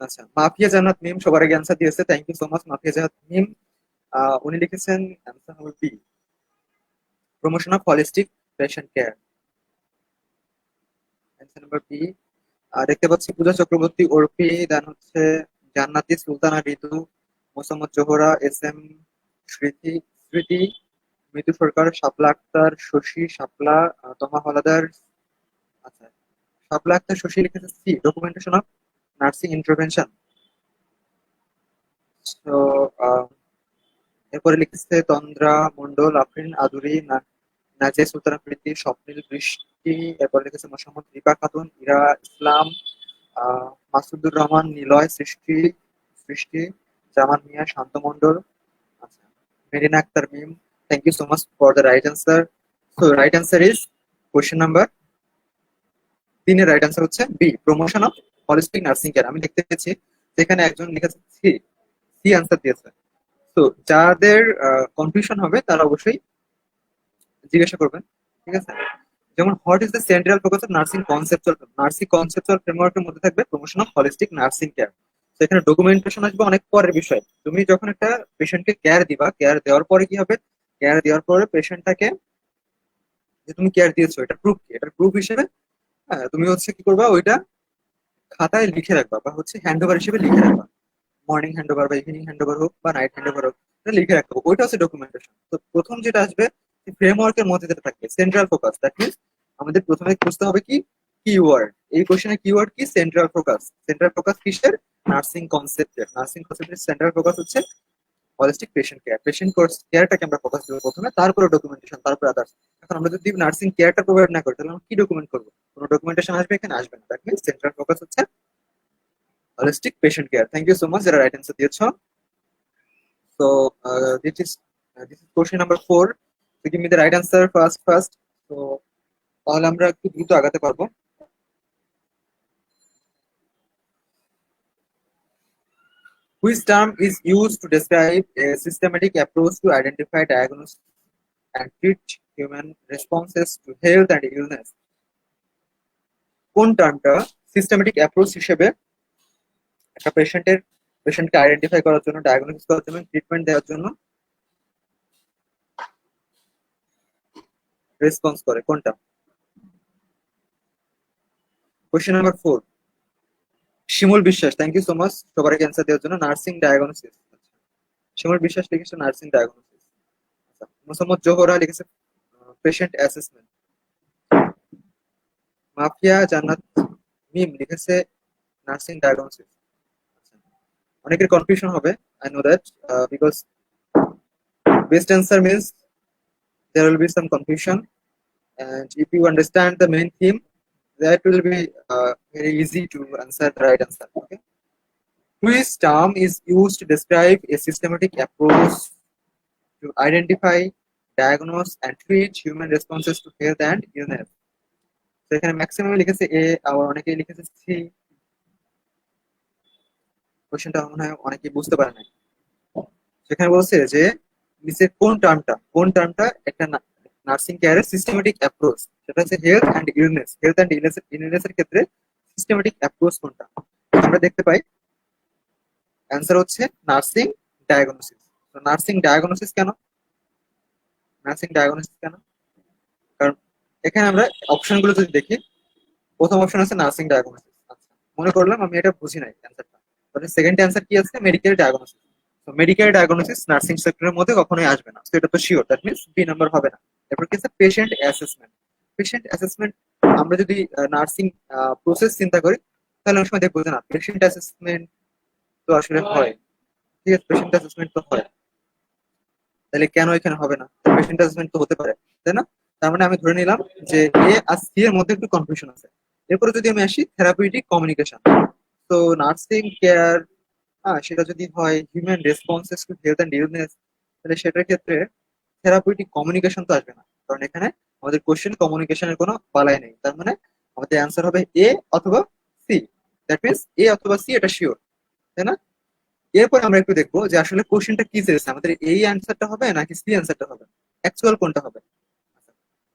Speaker 1: আচ্ছা, mafia Jannat মিম সবার আগে অ্যান্সার দিয়েছে। Thank you so much Mafia Jannat Mim. উনি লিখেছেন অ্যান্সার হবে B, promotion of holistic patient care. Answer number B. দেখতে পাচ্ছি পূজা চক্রবর্তী, অর্পি, দেন হচ্ছে জান্নাতি, সুলতানা, ঋতু, মোসাম্মদ জোহরা, এস এম, স্মৃতি স্মৃতি, মৃদু সরকার, শাপলা আক্তার, শশী, শাপলা, তমা হলাদার। আচ্ছা, শাপলা আক্তার, শশী লিখেছে C, documentation of nursing intervention. তো এরপরে লিখেছে তন্দ্রা মন্ডল, আফরিন, আদুরি, নাজিয়া সুলতানা, প্রীতি, স্বপ্নিল, বৃষ্টি। এরপরে লিখেছে মোসাম্মদ রিপা খাতুন, ইরা ইসলাম, মাসুদুর রহমান, নিলয়, সৃষ্টি সৃষ্টি, জামান মিয়া, শান্ত মন্ডল। আচ্ছা, Marina Akter Mim, thank you so much for the right answer. So right answer is question number 3 এর রাইট অ্যান্সার হচ্ছে B, promotion of holistic nursing care. আমি দেখতে পেয়েছি সেখানে একজন লিখেছে সি, সি অ্যান্সার দিয়েছে। তো যাদের কনফিউশন হবে তারা অবশ্যই জিজ্ঞাসা করবেন, ঠিক আছে? যেমন what is the central focus of nursing conceptual ফ্রেমওয়ার্কের মধ্যে থাকবে promotion of holistic nursing care. তো এখানে ডকুমেন্টেশন আসবে অনেক পরের বিষয়। তুমি যখন একটা পেশেন্টকে কেয়ার দিবা, কেয়ার দেওয়ার পরে কি হবে? কেয়ার দেওয়ার পরে পেশেন্টটাকে যে তুমি কেয়ার দিয়েছো এটা প্রুফ কি? এটার প্রুফ হিসেবে তুমি হচ্ছে কি করবা, ওইটা খাতায় লিখে রাখবা বা হচ্ছে হ্যান্ড ওভার হিসেবে লিখে রাখবা। মর্নিং হ্যান্ড ওভার বা ইভিনিং হ্যান্ড ওভার হোক বা নাইট হ্যান্ড ওভার হোক, এটা লিখে রাখতে হবে। ওইটা হচ্ছে ডকুমেন্টেশন। তো প্রথম যেটা আসবে ফ্রেমওয়ার্কের মধ্যে যেটা থাকবে সেন্ট্রাল ফোকাস, দ্যাট মিনস আমাদের প্রথমে বুঝতে হবে কি কিওয়ার্ড। এই কোশ্চেনের কিওয়ার্ড কি? Central focus. সেন্ট্রাল ফোকাস কিসের? নার্সিং কনসেপ্টের। নার্সিং কনসেপ্টের সেন্ট্রাল ফোকাস হচ্ছে হলিস্টিক পেশেন্ট কেয়ার। পেশেন্ট কেয়ারটাকে আমরা ফোকাস দেবো প্রথমে, তারপরে ডকুমেন্টেশন, তারপরে আদার্স। এখন আমরা যদি নার্সিং কেয়ারটা প্রোভাইড না করি তাহলে আমরা কি ডকুমেন্ট করবো? কোনো ডকুমেন্টেশন আসবে? এখানে আসবে না। দ্যাট মিনস সেন্ট্রাল ফোকাস হচ্ছে holistic patient care. Thank you so much যারা রাইট অ্যান্সার দিয়েছো। So this is question number 4. So give me the right answer first. So তাহলে আমরা একটু দ্রুত আগাতে পারবো। Which term is used to describe a systematic approach to identify, diagnose, and treat human responses to health and illness? কোন টার্মটা systematic approach হিসেবে একটা পেশেন্টকে আইডেন্টিফাই করার জন্য, ডায়াগনোসিস করার জন্য, ট্রিটমেন্ট দেওয়ার জন্য রেসপন্স করে, কোনটা? Question number 4, Shimul Biswas, thank you so much সবাইকে অ্যান্সার দেওয়ার জন্য। নার্সিং ডায়াগনোসিস, শিমুল বিশ্বাস লিখেছে নার্সিং ডায়াগনোসিস। মোসাম্মদ জোহরা লিখেছে পেশেন্ট অ্যাসেসমেন্ট। মাফিয়া জান্নাত মিম লিখেছে নার্সিং ডায়াগনোসিস। অনেকের কনফিউশন হবে, I know that, because best answer means there will be some confusion, and if you understand the main theme, that will be very easy to answer the right answer. Okay, which term is used to describe a systematic approach to identify, diagnose, and treat human responses to health and illness? তো এখানে maximum লিখেছে এ, আবার অনেকেই লিখেছে C. কোশ্চেনটা মনে হয় অনেকেই বুঝতে পারে না। সেখানে বলছে যে নিচে কোন টার্মটা একটা নার্সিং কেয়ারের সিস্টেমেটিক অ্যাপ্রোচ, সেটা হচ্ছে হেলথ অ্যান্ড ইলনেসের ক্ষেত্রে সিস্টেমেটিক অ্যাপ্রোচ কোনটা? আমরা দেখতে পাই অ্যান্সার হচ্ছে নার্সিং ডায়াগনোসিস। তো নার্সিং ডায়াগনোসিস কেন? কারণ এখানে আমরা অপশনগুলো যদি দেখি, প্রথম অপশন আছে নার্সিং ডায়াগনোসিস। আচ্ছা, মনে করলাম আমি এটা বুঝি নাই অ্যান্সারটা, তাহলে সেকেন্ড অ্যান্সার কি আছে? Medical diagnosis. তো মেডিকেল ডায়াগনোসিস নার্সিং সেক্টরের মধ্যে কখনোই আসবে না, তো এটা তো sure, that means B number হবে না। এরপর কি আছে? Patient assessment. পেশেন্ট অ্যাসেসমেন্ট, আমরা যদি নার্সিং প্রসেস চিন্তা করি, তাহলে অনেক সময় দেখবো যে না, পেশেন্ট অ্যাসেসমেন্ট তো আসলে হয়, ঠিক আছে, পেশেন্ট অ্যাসেসমেন্ট তো হয়, তাহলে কেন এখানে হবে না? পেশেন্ট অ্যাসেসমেন্ট তো হতে পারে, তাই না? তার মানে আমি ধরে নিলাম যে এ আর সি এর মধ্যে একটু কনফিউশন আছে। এরপরে যদি আমি আসি থেরাপিউটিক কমিউনিকেশন, তো নার্সিং কেয়ার, সেটা যদি হয় human responses to health and illness, তাহলে সেটার ক্ষেত্রে থেরাপিউটিক কমিউনিকেশন তো আসবে না, কারণ এখানে আমাদের কোশ্চেন কমিউনিকেশনের কোনো বালাই নেই। তার মানে আমাদের অ্যান্সার হবে এ অথবা সি, দ্যাট মিনস এ অথবা সি, এটা শিওর, তাই না? এরপর আমরা একটু দেখবো যে আসলে কোশ্চেনটা কি চেয়েছে, আমাদের এই অ্যান্সারটা হবে নাকি সি অ্যান্সারটা হবে, অ্যাকচুয়াল কোনটা হবে।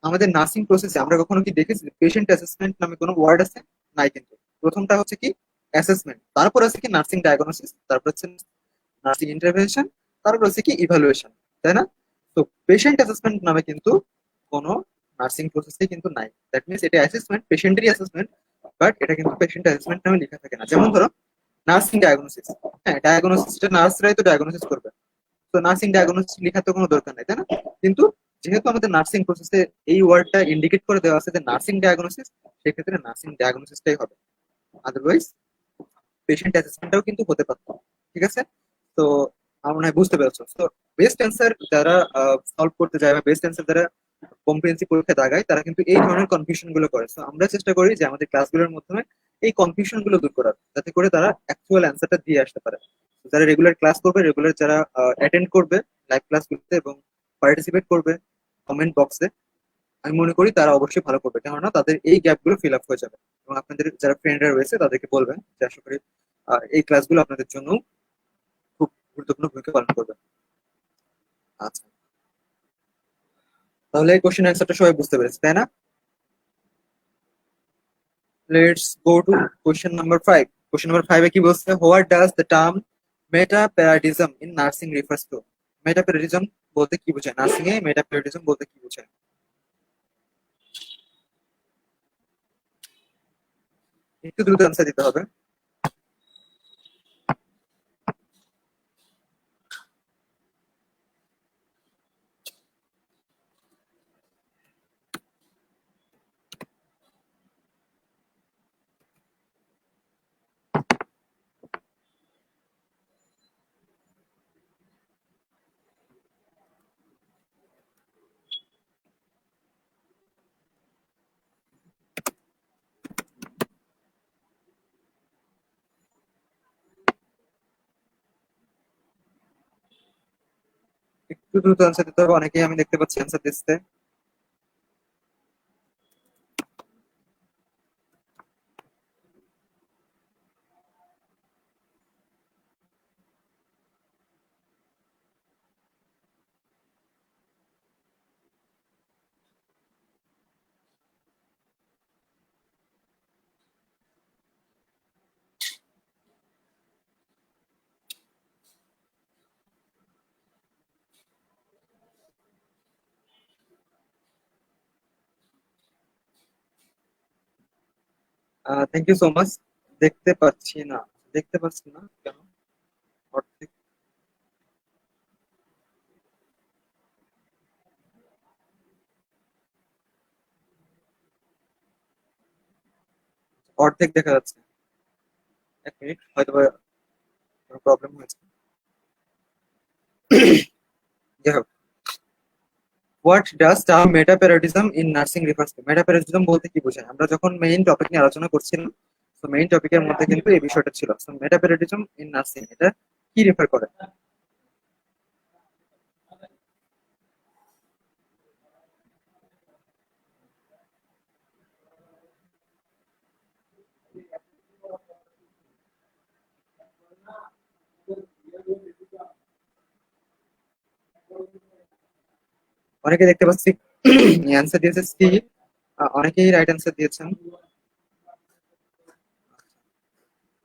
Speaker 1: আমাদের নার্সিং প্রসেসে আমরা কখনো কি দেখেছি পেশেন্ট অ্যাসেসমেন্ট নামে কোনো ওয়ার্ড আছে? নাই কিন্তু। প্রথমটা হচ্ছে কি? অ্যাসেসমেন্ট, তারপর আছে কি নার্সিং ডায়াগনোসিস, তারপর হচ্ছে নার্সিং ইন্টারভেনশন, তারপর হচ্ছে কি ইভালুয়েশন, তাই না? তো পেশেন্ট অ্যাসেসমেন্ট নামে কিন্তু কোনো নার্সিং প্রসেসে কিন্তু নাই, দ্যাট মিনস এটা অ্যাসেসমেন্ট, পেশেন্টেরই অ্যাসেসমেন্ট, বাট এটা কিন্তু পেশেন্ট অ্যাসেসমেন্ট নামে লেখা থাকে না। যেমন ধরো নার্সিং ডায়াগনোসিস, হ্যাঁ ডায়াগনোসিসটা নার্সরাই তো ডায়াগনোসিস করবে, তো নার্সিং ডায়াগনোসিস লেখার তো কোনো দরকার নাই, তাই না? কিন্তু যেহেতু আমাদের নার্সিং প্রসেসে এই ওয়ার্ডটা ইন্ডিকেট করে দেওয়া আছে যে নার্সিং ডায়াগনোসিস, সেক্ষেত্রে নার্সিং ডায়াগনোসিসটাই হবে, আদারওয়াইজ পেশেন্ট অ্যাসেসমেন্টটাও কিন্তু হতে পারত। ঠিক আছে, তো আমার মনে হয় বুঝতে পেরেছো। তো বেস্ট অ্যান্সার যারা সলভ করতে যায় বা বেস্ট অ্যান্সার যারা কম্প্রিহেন্সিভ পরীক্ষা দাগায়, তারা কিন্তু এই ধরনের কনফিউশন গুলো করে। তো আমরা চেষ্টা করি যে আমাদের ক্লাসগুলোর মাধ্যমে এই কনফিউশন গুলো দূর করার, যাতে করে তারা অ্যাকচুয়াল অ্যান্সারটা দিয়ে আসতে পারে। যারা রেগুলার ক্লাস করবে, রেগুলার যারা অ্যাটেন্ড করবে লাইভ ক্লাসগুলোতে এবং পার্টিসিপেট করবে কমেন্ট বক্সে, আমি মনে করি তারা অবশ্যই ভালো করবে, কেননা তাদের এই গ্যাপগুলো ফিল আপ হয়ে যাবে। এবং আপনাদের যারা ফ্রেন্ডরা রয়েছে তাদেরকে বলবেন যে আশা করি এই ক্লাসগুলো আপনাদের জন্য খুব গুরুত্বপূর্ণ ভূমিকা পালন করবে। আচ্ছা, তাহলে এই কোশ্চেন অ্যান্সারটা সবাই বুঝতে পেরেছে, তাই না? Let's go to question number 5। Question number 5 এ কি বলছে? What does the term metaparadigm in nursing refers to? Metaparadigm বলতে কি বোঝায়? নার্সিং এ মেটাপ্যারাডিজম বলতে কি বোঝায়? একটু দ্রুত অ্যান্সার দিতে হবে। একটু দ্রুত অ্যান্সার দিতে হবে, অনেকেই আমি দেখতে পাচ্ছি অ্যান্সার দিচ্ছে। Thank you so much. দেখতে পাচ্ছি না, দেখতে পাচ্ছি না কেন? অর্ধেক, অর্ধেক দেখা যাচ্ছে। এক মিনিট, হয়তো প্রবলেম হয়েছে। যাই হোক, what does term metaparadigm in nursing refers to? Metaparadigm বলতে কি বোঝায়? আমরা যখন মেইন টপিক নিয়ে আলোচনা করছিলাম, তো মেইন টপিকের মধ্যে কিন্তু এই বিষয়টা ছিল। সো মেটাপ্যারাডিজম ইন নার্সিং এটা কি রেফার করে? অনেকে দেখতে পাচ্ছি অ্যান্সার দিয়েছে সি। অনেকেই রাইট অ্যান্সার দিয়েছেন।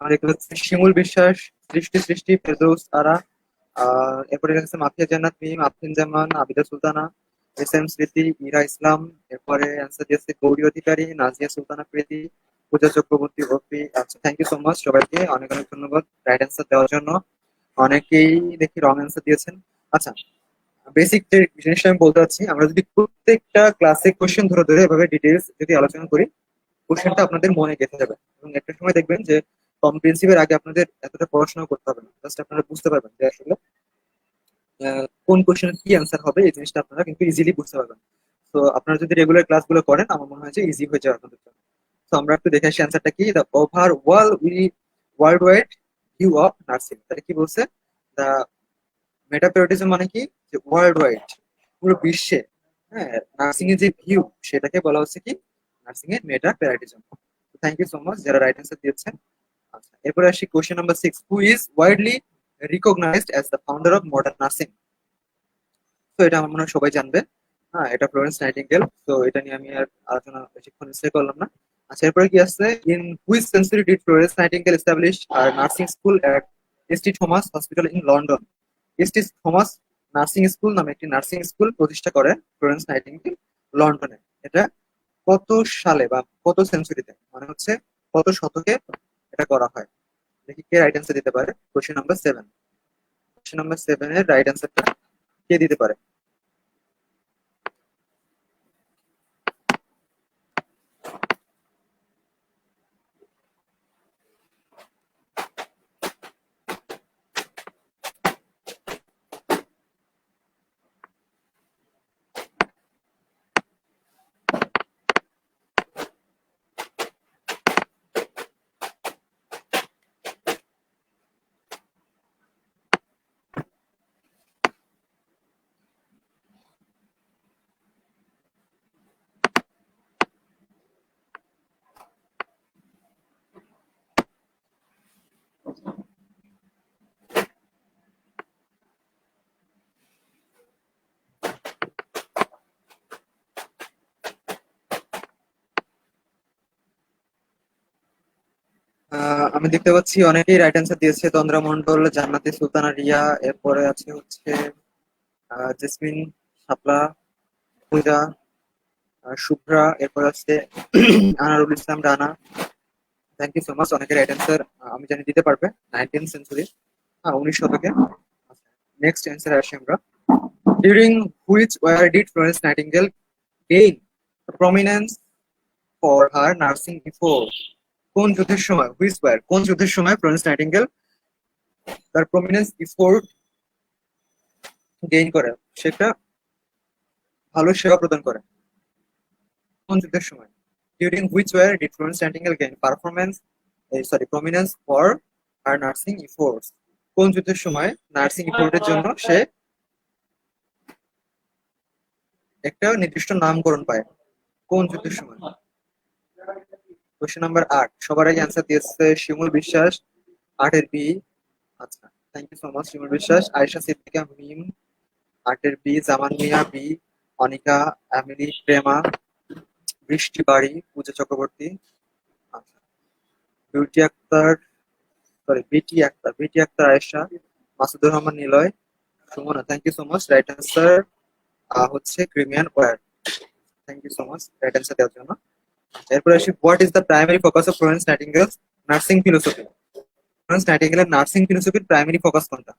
Speaker 1: আর এগুলো হচ্ছে শিমুল বিশ্বাস, সৃষ্টি সৃষ্টি, ফেরদৌস আরা, এরপরে হচ্ছে মাফিয়া জান্নাত মিম, আফরিন জামান, আবিদা সুলতানা, এস এম স্মৃতি, মীরা ইসলাম। এরপরে অ্যান্সার দিয়েছে গৌরী অধিকারী, নাজিয়া সুলতানা প্রীতি, পূজা চক্রবর্তী, অপি। আচ্ছা, থ্যাংক ইউ সো মাচ সবাইকে, অনেক অনেক ধন্যবাদ রাইট অ্যান্সার দেওয়ার জন্য। অনেকেই দেখি রং অ্যান্সার দিয়েছেন। আচ্ছা, বেসিক যে জিনিসটা আমি বলতে চাচ্ছি, আমরা যদি প্রত্যেকটা ক্লাসে কোশ্চেন ধরে ধরে এভাবে ডিটেলস যদি আলোচনা করি, কোশ্চেনটা আপনাদের মনে গেঁথে যাবে এবং একটা সময় দেখবেন যে কম্প্রিহেন্সিভের আগে আপনাদের এতটা পড়াশোনা করতে হবে না, জাস্ট আপনারা বুঝতে পারবেন যে আসলে কোন কোশ্চেনের কি অ্যান্সার হবে, এই জিনিসটা আপনারা কিন্তু ইজিলি বুঝতে পারবেন। তো আপনারা যদি রেগুলার ক্লাসগুলো করেন, আমার মনে হয় যে ইজি হয়ে যাবে আপনাদের জন্য। তো আমরা একটু দেখে আসি অ্যান্সারটা কি। The over world wide view of nursing, তাহলে কি বলছে? দ্য মেটাপ্যারাডিজম মানে কি? যে ওয়ার্ল্ড ওয়াইড, পুরো বিশ্বে, হ্যাঁ, নার্সিং এর যে ভিউ, সেটাকে বলা হচ্ছে কি? নার্সিং এর metaparadigm. Thank you so much যারা রাইট অ্যান্সার দিয়েছেন। আচ্ছা, এরপরে আসি question number 6। Who is widely recognised as the founder of modern nursing? তো এটা আমার মনে হয় সবাই জানবে। হ্যাঁ, এটা ফ্লোরেন্স নাইটিঙ্গেল। তো এটা নিয়ে আমি আর আলোচনা বেশিক্ষণ স্টে করলাম না। আচ্ছা, এরপরে কি আছে? In which century did Florence Nightingale establish a nursing school at ST Thomas hospital in London? ST Thomas nursing school নামে একটি নার্সিং স্কুল প্রতিষ্ঠা করে ফ্লোরেন্স নাইটিঙ্গেল লন্ডনে। এটা কত সালে বা কত সেঞ্চুরিতে, মানে হচ্ছে কত শতকে এটা করা হয়? দেখি কে রাইট অ্যান্সার দিতে পারে। কোশ্চেন নাম্বার 7, কোশ্চেন নাম্বার 7 এর রাইট অ্যান্সারটা কে দিতে পারে? আমি দেখতে পাচ্ছি অনেকেই রাইট অ্যান্সার দিয়েছে। তন্দ্রা মন্ডল, জান্নাতি সুলতানা রিয়া, এরপরে আছে হচ্ছে জেসমিন শাপলা, পূজা, শুভ্রা, এরপর আছে Anarul Islam Rana. Thank you so much, অনেকের রাইট অ্যান্সার আমি জানি দিতে পারবে। 19th সেঞ্চুরি, হ্যাঁ, 19 শতকে। নেক্সট অ্যান্সার আসি আমরা। During which war did Florence Nightingale gain prominence for her nursing effort? কোন যুদ্ধের সময়, হুইচ ওয়ার, কোন যুদ্ধের সময় ফ্লোরেন্স নাইটিঙ্গেল তার প্রমিনেন্স এফোর্ট গেইন করে, সেটা ভালো সেবা প্রদান করে? কোন যুদ্ধের সময়? During which war did Florence Nightingale gain performance, prominence for her nursing efforts? কোন যুদ্ধের সময় নার্সিং এফোর্টের জন্য সে একটা নির্দিষ্ট নামকরণ পায় কোন যুদ্ধের সময়? কোশ্চেন নাম্বার 8, সবার আগে অ্যান্সার দিয়েছে শিমুল বিশ্বাস, 8 এর বি। আচ্ছা, thank you so much Shimul Biswas. Ayesha Siddika Mim, 8 এর B. Zaman Mia B. Anika, Emily, Prema, Brishti Bari, Puja Chakraborty. আচ্ছা, Beauty Akter, sorry Biti Akter Ayesha, Masudur Rahman Niloy, Sumona, thank you so much. Right answer হচ্ছে Crimean war. Thank you so much right answer দেওয়ার জন্য। এরপরে আসি, what is the primary focus of Florence Nightingale's nursing philosophy? Florence নাইটিঙ্গেলের nursing ফিলোসফির primary focus কোনটা?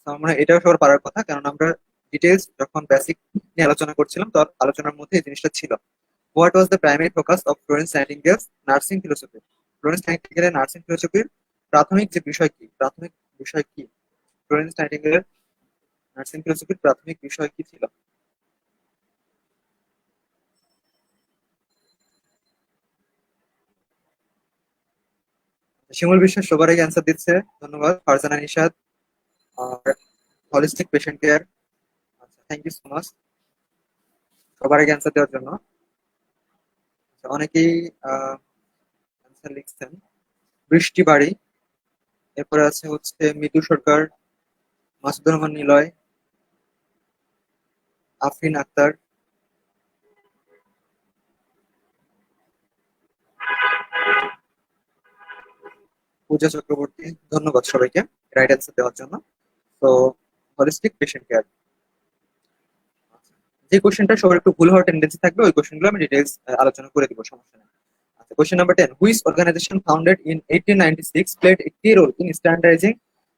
Speaker 1: তো আমরা এটাও সবার পারার কথা, কারণ আমরা ডিটেলস যখন বেসিক নিয়ে আলোচনা করছিলাম তখন আলোচনার মধ্যে এই জিনিসটা ছিল। What was the primary focus of Florence Nightingale's nursing philosophy? Florence নাইটিঙ্গেলের নার্সিং ফিলোসফির প্রাথমিক যে বিষয় কি, প্রাথমিক বিষয় কি? ফ্লোরেন্স নাইটিঙ্গেলের নার্সিং ফিলোসফির প্রাথমিক বিষয় কি ছিল? শিমুল বিশ্বাস সবার আগে অ্যান্সার দিচ্ছে, ধন্যবাদ। Farzana Nishad, holistic patient care. আচ্ছা, থ্যাংক ইউ সো মাচ সবার আগে অ্যান্সার দেওয়ার জন্য। আচ্ছা, অনেকেই অ্যান্সার লিখছেন। বৃষ্টি বাড়ি, এরপরে আছে হচ্ছে মিতু সরকার, মাসুদুর রহমান নিলয়, আফরিন আক্তার, পূজা চক্রবর্তী। ধন্যবাদ সবাইকে রাইট অ্যান্সার দেওয়ার জন্য। তো হলিস্টিক পেশেন্ট কেয়ার। যে কোশ্চেনটা সবার একটু ভুল হওয়ার টেন্ডেন্সি থাকবে ওই কোশ্চেনগুলো আমি ডিটেলস আলোচনা করে দিব, সমস্যা নেই। আচ্ছা, question number 10, which organization founded in 1896 played a key role in standardizing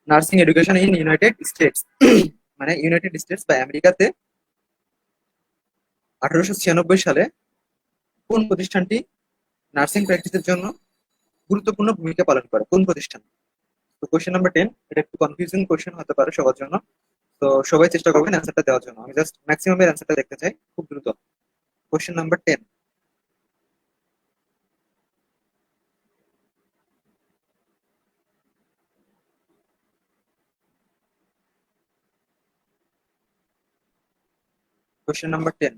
Speaker 1: nursing education in United States? মানে ইউনাইটেড স্টেটস বা আমেরিকাতে 1896 সালে কোন প্রতিষ্ঠানটি নার্সিং প্র্যাকটিসের জন্য গুরুত্বপূর্ণ ভূমিকা পালন করে, কোন প্রতিষ্ঠান? তো কোশ্চেন নাম্বার 10, এটা একটু কনফিউজিং কোশ্চেন হতে পারে সবার জন্য, তো সবাই চেষ্টা করবেন অ্যান্সারটা দেওয়ার জন্য। আমি জাস্ট ম্যাক্সিমাম এর অ্যান্সারটা দেখতে চাই খুব দ্রুত। Question number 10, question number 10।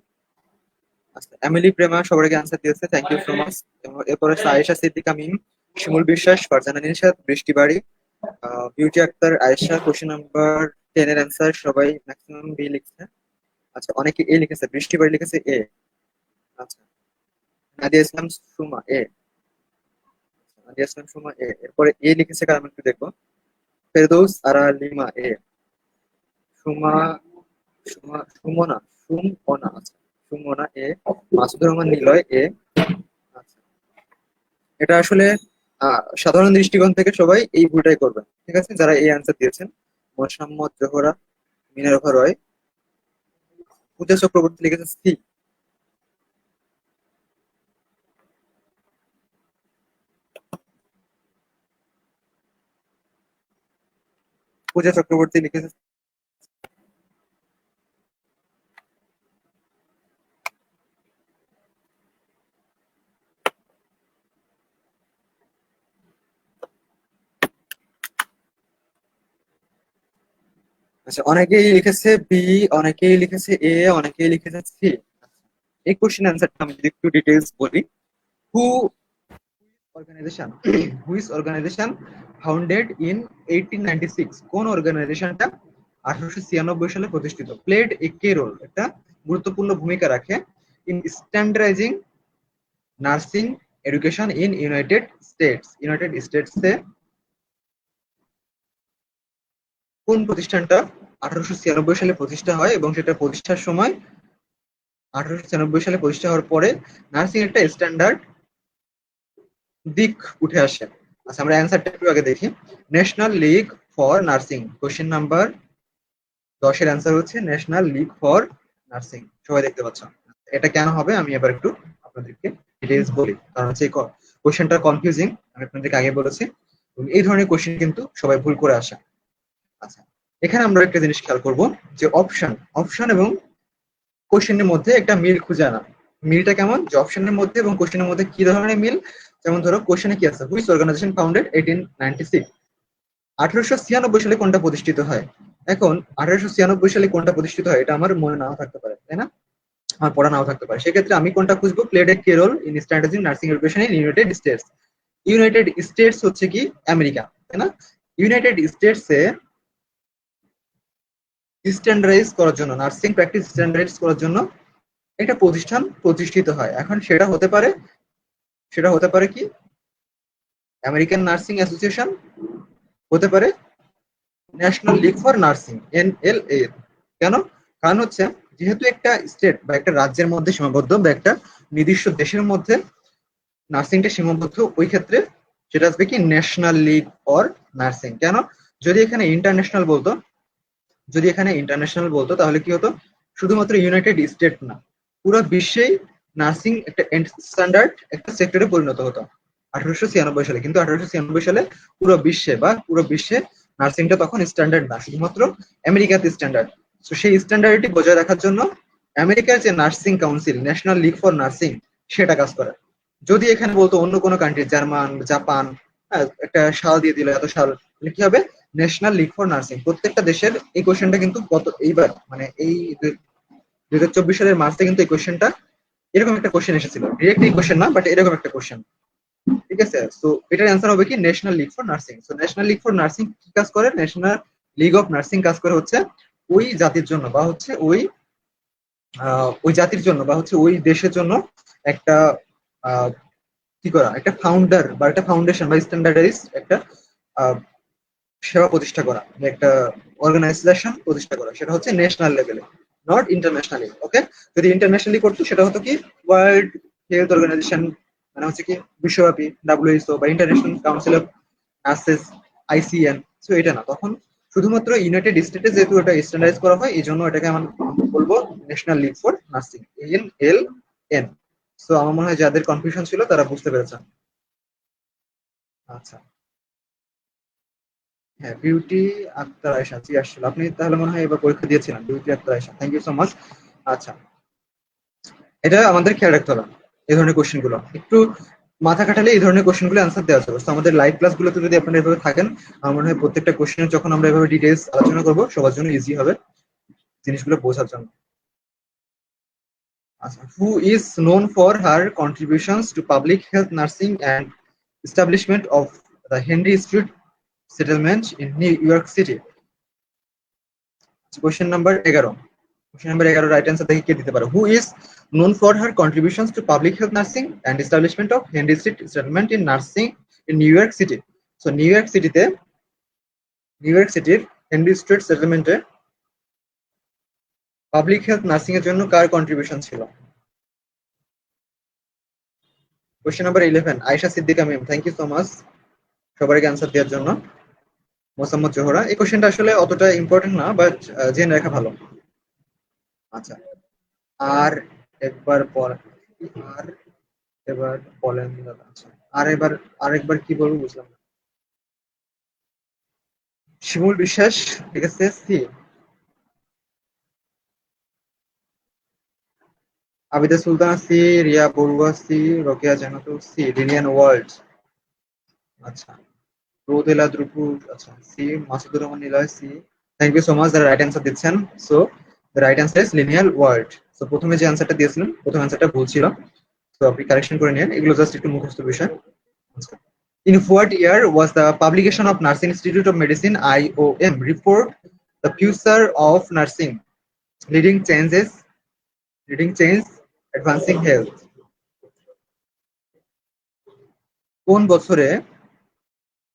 Speaker 1: আচ্ছা, এমিলি প্রেমা সবার আগে অ্যান্সার দিয়েছে, থ্যাংক ইউ সো মাচ। এরপরে আয়েশা সিদ্দিকা মিম, Shimul Biswas, Farzana Nishat, Brishti Bari, Beauty Akter Ayesha. Question number 10 এর অ্যান্সার সবাই ম্যাক্সিমাম বি লিখছে। আচ্ছা, অনেকে এ লিখেছে, বৃষ্টি বাড়ি লিখেছে এ। আচ্ছা, নাদিয়া ইসলাম সুমা এ। নাদিয়া ইসলাম সুমা এ। এরপরে এ লিখেছে কার, আমি একটু দেখবো। ফেরদৌস আরা লিমা এ। সুমা সুমনা সুমনা, আচ্ছা, সুমনা এ। মাসুদুর রহমান নিলয় এ। আচ্ছা, এটা আসলে সাধারণ দৃষ্টিকোণ থেকে সবাই এই ভুলটাই করবেন, ঠিক আছে, যারা এই অ্যান্সার দিয়েছেন। মোসাম্মদ জোহরা, মিনারভা রয়, পূজা চক্রবর্তী লিখেছে সি। পূজা চক্রবর্তী লিখেছে। আচ্ছা, অনেকেই লিখেছে বি, অনেকেই লিখেছে এ, অনেকেই লিখেছে সি। এই কোশ্চেন অ্যান্সারটা আমি যদি একটু ডিটেলস বলি। Who organization which organization founded in 1896, কোন অর্গানাইজেশনটা 1896 সালে প্রতিষ্ঠিত? প্লেড এ কে রোল, একটা গুরুত্বপূর্ণ ভূমিকা রাখে in standardizing nursing education in United States. United স্টেটসে কোন প্রতিষ্ঠানটা 1896 সালে প্রতিষ্ঠা হয় এবং সেটা প্রতিষ্ঠার সময় 1896 সালে প্রতিষ্ঠা হওয়ার পরে নার্সিং একটা স্ট্যান্ডার্ড দিক উঠে আসে? আচ্ছা, আমরা অ্যান্সারটা একটু আগে দেখি। National league for nursing. Question number 10 এর অ্যান্সার হচ্ছে ন্যাশনাল লিগ ফর নার্সিং। সবাই দেখতে পাচ্ছ, এটা কেন হবে আমি এবার একটু আপনাদেরকে ডিটেইলস বলি, কারণ হচ্ছে এই কোশ্চেনটা কনফিউজিং, আমি আপনাদেরকে আগে বলেছি। এবং এই ধরনের কোশ্চেন কিন্তু সবাই ভুল করে আসে। আচ্ছা, এখানে আমরা একটা জিনিস খেয়াল করব যে অপশন অপশন এবং কোশ্চেনের মধ্যে একটা মিল খুঁজে আনা। মিলটা কেমন, যে অপশনের মধ্যে এবং কোশ্চেনের মধ্যে কি ধরনের মিল। যেমন ধরো কোশ্চেনে কি আছে, হুইচ অর্গানাইজেশন ফাউন্ডেড 1896, 1896 সালে কোনটা প্রতিষ্ঠিত হয়। এখন 1896 সালে কোনটা প্রতিষ্ঠিত হয় এটা আমার মনে নাও থাকতে পারে, তাই না? আমার পড়া নাও থাকতে পারে। সেক্ষেত্রে আমি কোনটা খুঁজবো? Played a key role in standardizing nursing education in United States. United States হচ্ছে কি আমেরিকা, তাই না? ইউনাইটেড স্টেটস এ স্ট্যান্ডার্ডাইজ করার জন্য, নার্সিং প্র্যাকটিস স্ট্যান্ডার্ডাইজ করার জন্য একটা প্রতিষ্ঠান প্রতিষ্ঠিত হয়। এখন সেটা হতে পারে কি আমেরিকান নার্সিং অ্যাসোসিয়েশন, হতে পারে national league for nursing, NLA। কেন? কারণ হচ্ছে যেহেতু একটা স্টেট বা একটা রাজ্যের মধ্যে সীমাবদ্ধ বা একটা নির্দিষ্ট দেশের মধ্যে নার্সিংটা সীমাবদ্ধ, ওই ক্ষেত্রে সেটা আসবে কি ন্যাশনাল লিগ ফর নার্সিং। কেন? যদি এখানে ইন্টারন্যাশনাল বলতো, তাহলে কি হতো? শুধুমাত্র ইউনাইটেড স্টেট না, পুরো বিশ্বেই নার্সিং একটা স্ট্যান্ডার্ড একটা সেক্টরে পরিণত হতো 1896 সালে। কিন্তু 1896 সালে পুরো বিশ্বে নার্সিংটা তখন স্ট্যান্ডার্ড না, শুধুমাত্র আমেরিকাতে স্ট্যান্ডার্ড। তো সেই স্ট্যান্ডার্ডটি বজায় রাখার জন্য আমেরিকার যে nursing council, national league for nursing, সেটা কাজ করে। যদি এখানে বলতো অন্য কোনো কান্ট্রি, জার্মান, জাপান, হ্যাঁ, একটা সাল দিয়ে দিল, এত সাল, তাহলে কি হবে? National league for nursing. প্রত্যেকটা দেশের এই কোশ্চেনটা কিন্তু এইবার মানে এই 2024 সালের মার্চে কিন্তু এই কোশ্চেনটা, এরকম একটা কোশ্চেন এসেছিল, ডিরেক্ট এই কোশ্চেন না, বাট এরকম একটা কোশ্চেন। ঠিক আছে, তো এটার অ্যান্সার হবে কি national league for nursing. So national league for nursing কি কাজ করে? ন্যাশনাল লিগ অফ নার্সিং কাজ করে হচ্ছে ওই জাতির জন্য বা হচ্ছে ওই জাতির জন্য বা হচ্ছে ওই দেশের জন্য একটা আহ, কি করা, একটা ফাউন্ডার বা একটা ফাউন্ডেশন বা স্ট্যান্ডার্ডাইজ একটা আহ, সেবা প্রতিষ্ঠা করা, মানে একটা অর্গানাইজেশন প্রতিষ্ঠা করা। সেটা হচ্ছে ন্যাশনাল লেভেলে, নট ইন্টারন্যাশনালি। ওকে, যদি ইন্টারন্যাশনালি করতো সেটা হতো কি ওয়ার্ল্ড হেলথ অর্গানাইজেশন, মানে হচ্ছে কি বিশ্বব্যাপী WHO বা international council of nurses, ICN। So এটা না, তখন শুধুমাত্র ইউনাইটেড স্টেটে যেহেতু এটা স্ট্যান্ডার্ডাইজ করা হয়, এই জন্য এটাকে আমরা বলবো national league for nursing, NLN। So আমার মনে হয় যাদের কনফিউশন ছিল তারা বুঝতে পেরেছেন। আচ্ছা, হ্যাঁ, বিউটি আক্তার আয়েশা, জি আসলে আপনি তাহলে মনে হয় এবার পরীক্ষা দিয়েছিলেন, Beauty Akter Ayesha, thank you so much. আচ্ছা, এটা আমাদের খেয়াল রাখতে হবে, এই ধরনের কোশ্চেন গুলো একটু মাথা খাটালে এই ধরনের কোশ্চেন গুলো অ্যান্সার দেওয়া যাবে। তো আমাদের লাইভ ক্লাস গুলোতে যদি আপনারা এভাবে থাকেন, আমার মনে হয় প্রত্যেকটা কোশ্চেনের যখন আমরা এভাবে ডিটেলস আলোচনা করবো, সবার জন্য ইজি হবে জিনিসগুলো বোঝার জন্য। আচ্ছা, who is known for her contributions to public health nursing and establishment of the Henry Street settlement in New York City? Question number 11। Question number 11 right answer দেখে কে দিতে পারো? Who is known for her contributions to public health nursing and establishment of Henry Street settlement in nursing in New York City? So New York সিটির Henry Street সেটেলমেন্টে public health nursing এর জন্য কার contribution ছিল? Question number 11 Ayesha Siddika ma'am, thank you so much সবাইকে answer দেওয়ার জন্য। মোসাম্মদ জোহরা, এই কোশ্চেনটা আসলে অতটা ইম্পর্টেন্ট না, বাট জেনে রাখা ভালো। আচ্ছা, আর একবার পর আর এবার বলেন দাদা। আচ্ছা, আরেকবার কি বলবো বুঝলাম না। শিমুল বিশ্বাস, ঠিক আছে, C. Abida Sultana, C. Riya Barua, C. Rokeya জানাতো, সি। লিলিয়ান ওয়ার্ল্ড, আচ্ছা। রোদেলা দ্রুপুর, আচ্ছা, C. Masudur Rahman Niloy, C. Thank you so much যারা রাইট অ্যান্সার দিচ্ছেন। So the right answer is linear world. So প্রথমে যে অ্যান্সারটা দিয়েছিলেন, প্রথম অ্যান্সারটা ভুল ছিল, তো আপনি কারেকশন করে নিন, এগুলো জাস্ট একটু মুখস্থ বিষয়। আচ্ছা। In what year was the publication of Nursing Institute of Medicine (IOM) report the future of nursing, leading changes, leading change, advancing health? কোন বছরে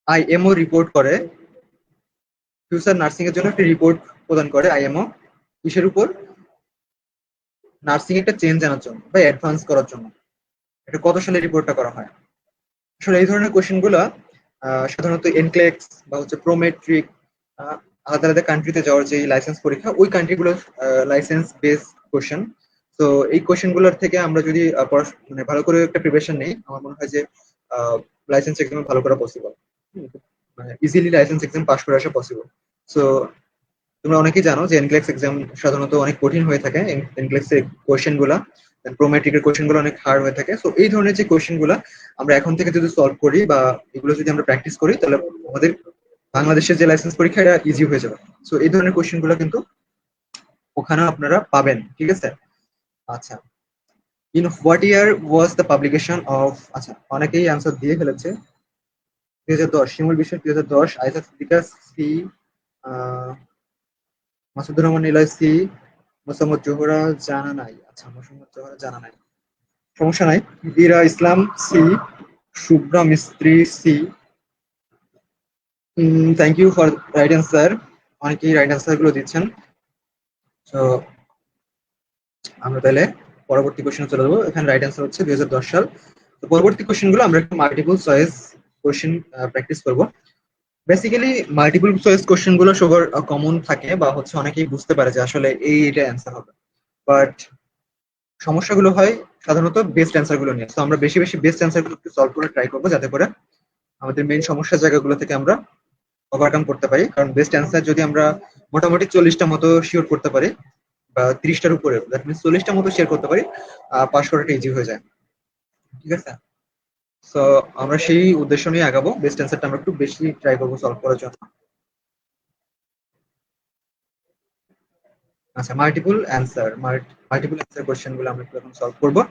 Speaker 1: IMO রিপোর্ট করে, ফিউচার নার্সিং এর জন্য একটা রিপোর্ট প্রদান করে IMO, কিসের উপর? নার্সিং একটা চেঞ্জ আনার জন্য বা অ্যাডভান্স করার জন্য। এটা কত সালে রিপোর্টটা করা হয়? আসলে এই ধরনের কোশ্চেন গুলা সাধারণত এনক্লেক্স বা হচ্ছে প্রোমেট্রিক, আলাদা আলাদা কান্ট্রিতে যাওয়ার যে লাইসেন্স পরীক্ষা, ওই কান্ট্রিগুলোর লাইসেন্স বেস কোশ্চেন। তো এই কোশ্চেন গুলোর থেকে আমরা যদি মানে ভালো করে একটা প্রিপারেশন নেই, আমার মনে হয় যে লাইসেন্স এক্সাম ভালো করা পসিবল, মানে ইজিলি লাইসেন্স এক্সাম পাস করে আসা পসিবল। সো তোমরা অনেকেই জানো যে এনক্লেক্স এক্সাম সাধারণত অনেক কঠিন হয়ে থাকে, এনক্লেক্স এর কোশ্চেন গুলা, প্রোমেট্রিকের কোশ্চেন গুলো অনেক হার্ড হয়ে থাকে। সো এই ধরনের যে কোশ্চেন গুলা আমরা এখন থেকে যদি সলভ করি বা এগুলো যদি আমরা প্র্যাকটিস করি, তাহলে আমাদের বাংলাদেশের যে লাইসেন্স পরীক্ষা এটা ইজি হয়ে যাবে। সো এই ধরনের কোশ্চেন গুলো কিন্তু ওখানে আপনারা পাবেন, ঠিক আছে? আচ্ছা, in what year was the publication of, আচ্ছা অনেকেই অ্যান্সার দিয়ে ফেলেছে, 2010, শিমুল বিশ্বের 2010, আইসা সিদ্দিকা সি, মাসুদুর রহমান নিলয় সি, মোসাম্মদ জোহরা জানা নাই, আচ্ছা মোসাম্মদ জোহরা জানা নাই, সমস্যা নাই। ইরা ইসলাম C, Shubhra Mistri C. Thank you for right answer, অনেকেই রাইট অ্যান্সার গুলো দিচ্ছেন। তো আমরা তাহলে পরবর্তী কোশ্চেনে চলে যাবো। এখানে রাইট অ্যান্সার হচ্ছে 2010 সাল। তো পরবর্তী কোশ্চেন গুলো আমরা একটু মাল্টিপল চয়েস কোশ্চেন প্র্যাকটিস করব। বেসিক্যালি মাল্টিপল চয়েস কোশ্চেন গুলো সবার কমন থাকে বা হচ্ছে অনেকেই বুঝতে পারে যে আসলে এটা অ্যান্সার হবে, বাট সমস্যাগুলো হয় সাধারণত বেস্ট অ্যান্সার গুলো নিয়ে। তো আমরা বেশি বেশি বেস্ট অ্যান্সার গুলো একটু সলভ করে ট্রাই করবো, যাতে করে আমাদের মেইন সমস্যার জায়গাগুলো থেকে আমরা ওভারকাম করতে পারি। কারণ বেস্ট অ্যান্সার যদি আমরা মোটামুটি 40টা মতো শিওর করতে পারি বা 30টার উপরে, দ্যাট মিনস 40টা মতো শেয়ার করতে পারি, পাস করাটা ইজি হয়ে যায়। ঠিক আছে, তো আমরা সেই উদ্দেশ্য নিয়ে আগাবো, বেস্ট অ্যান্সারটা আমরা একটু বেশি ট্রাই করবো সলভ করার জন্য। আচ্ছা, মাল্টিপল অ্যান্সার কোশ্চেন গুলো আমরা একটু এখন সলভ করবো।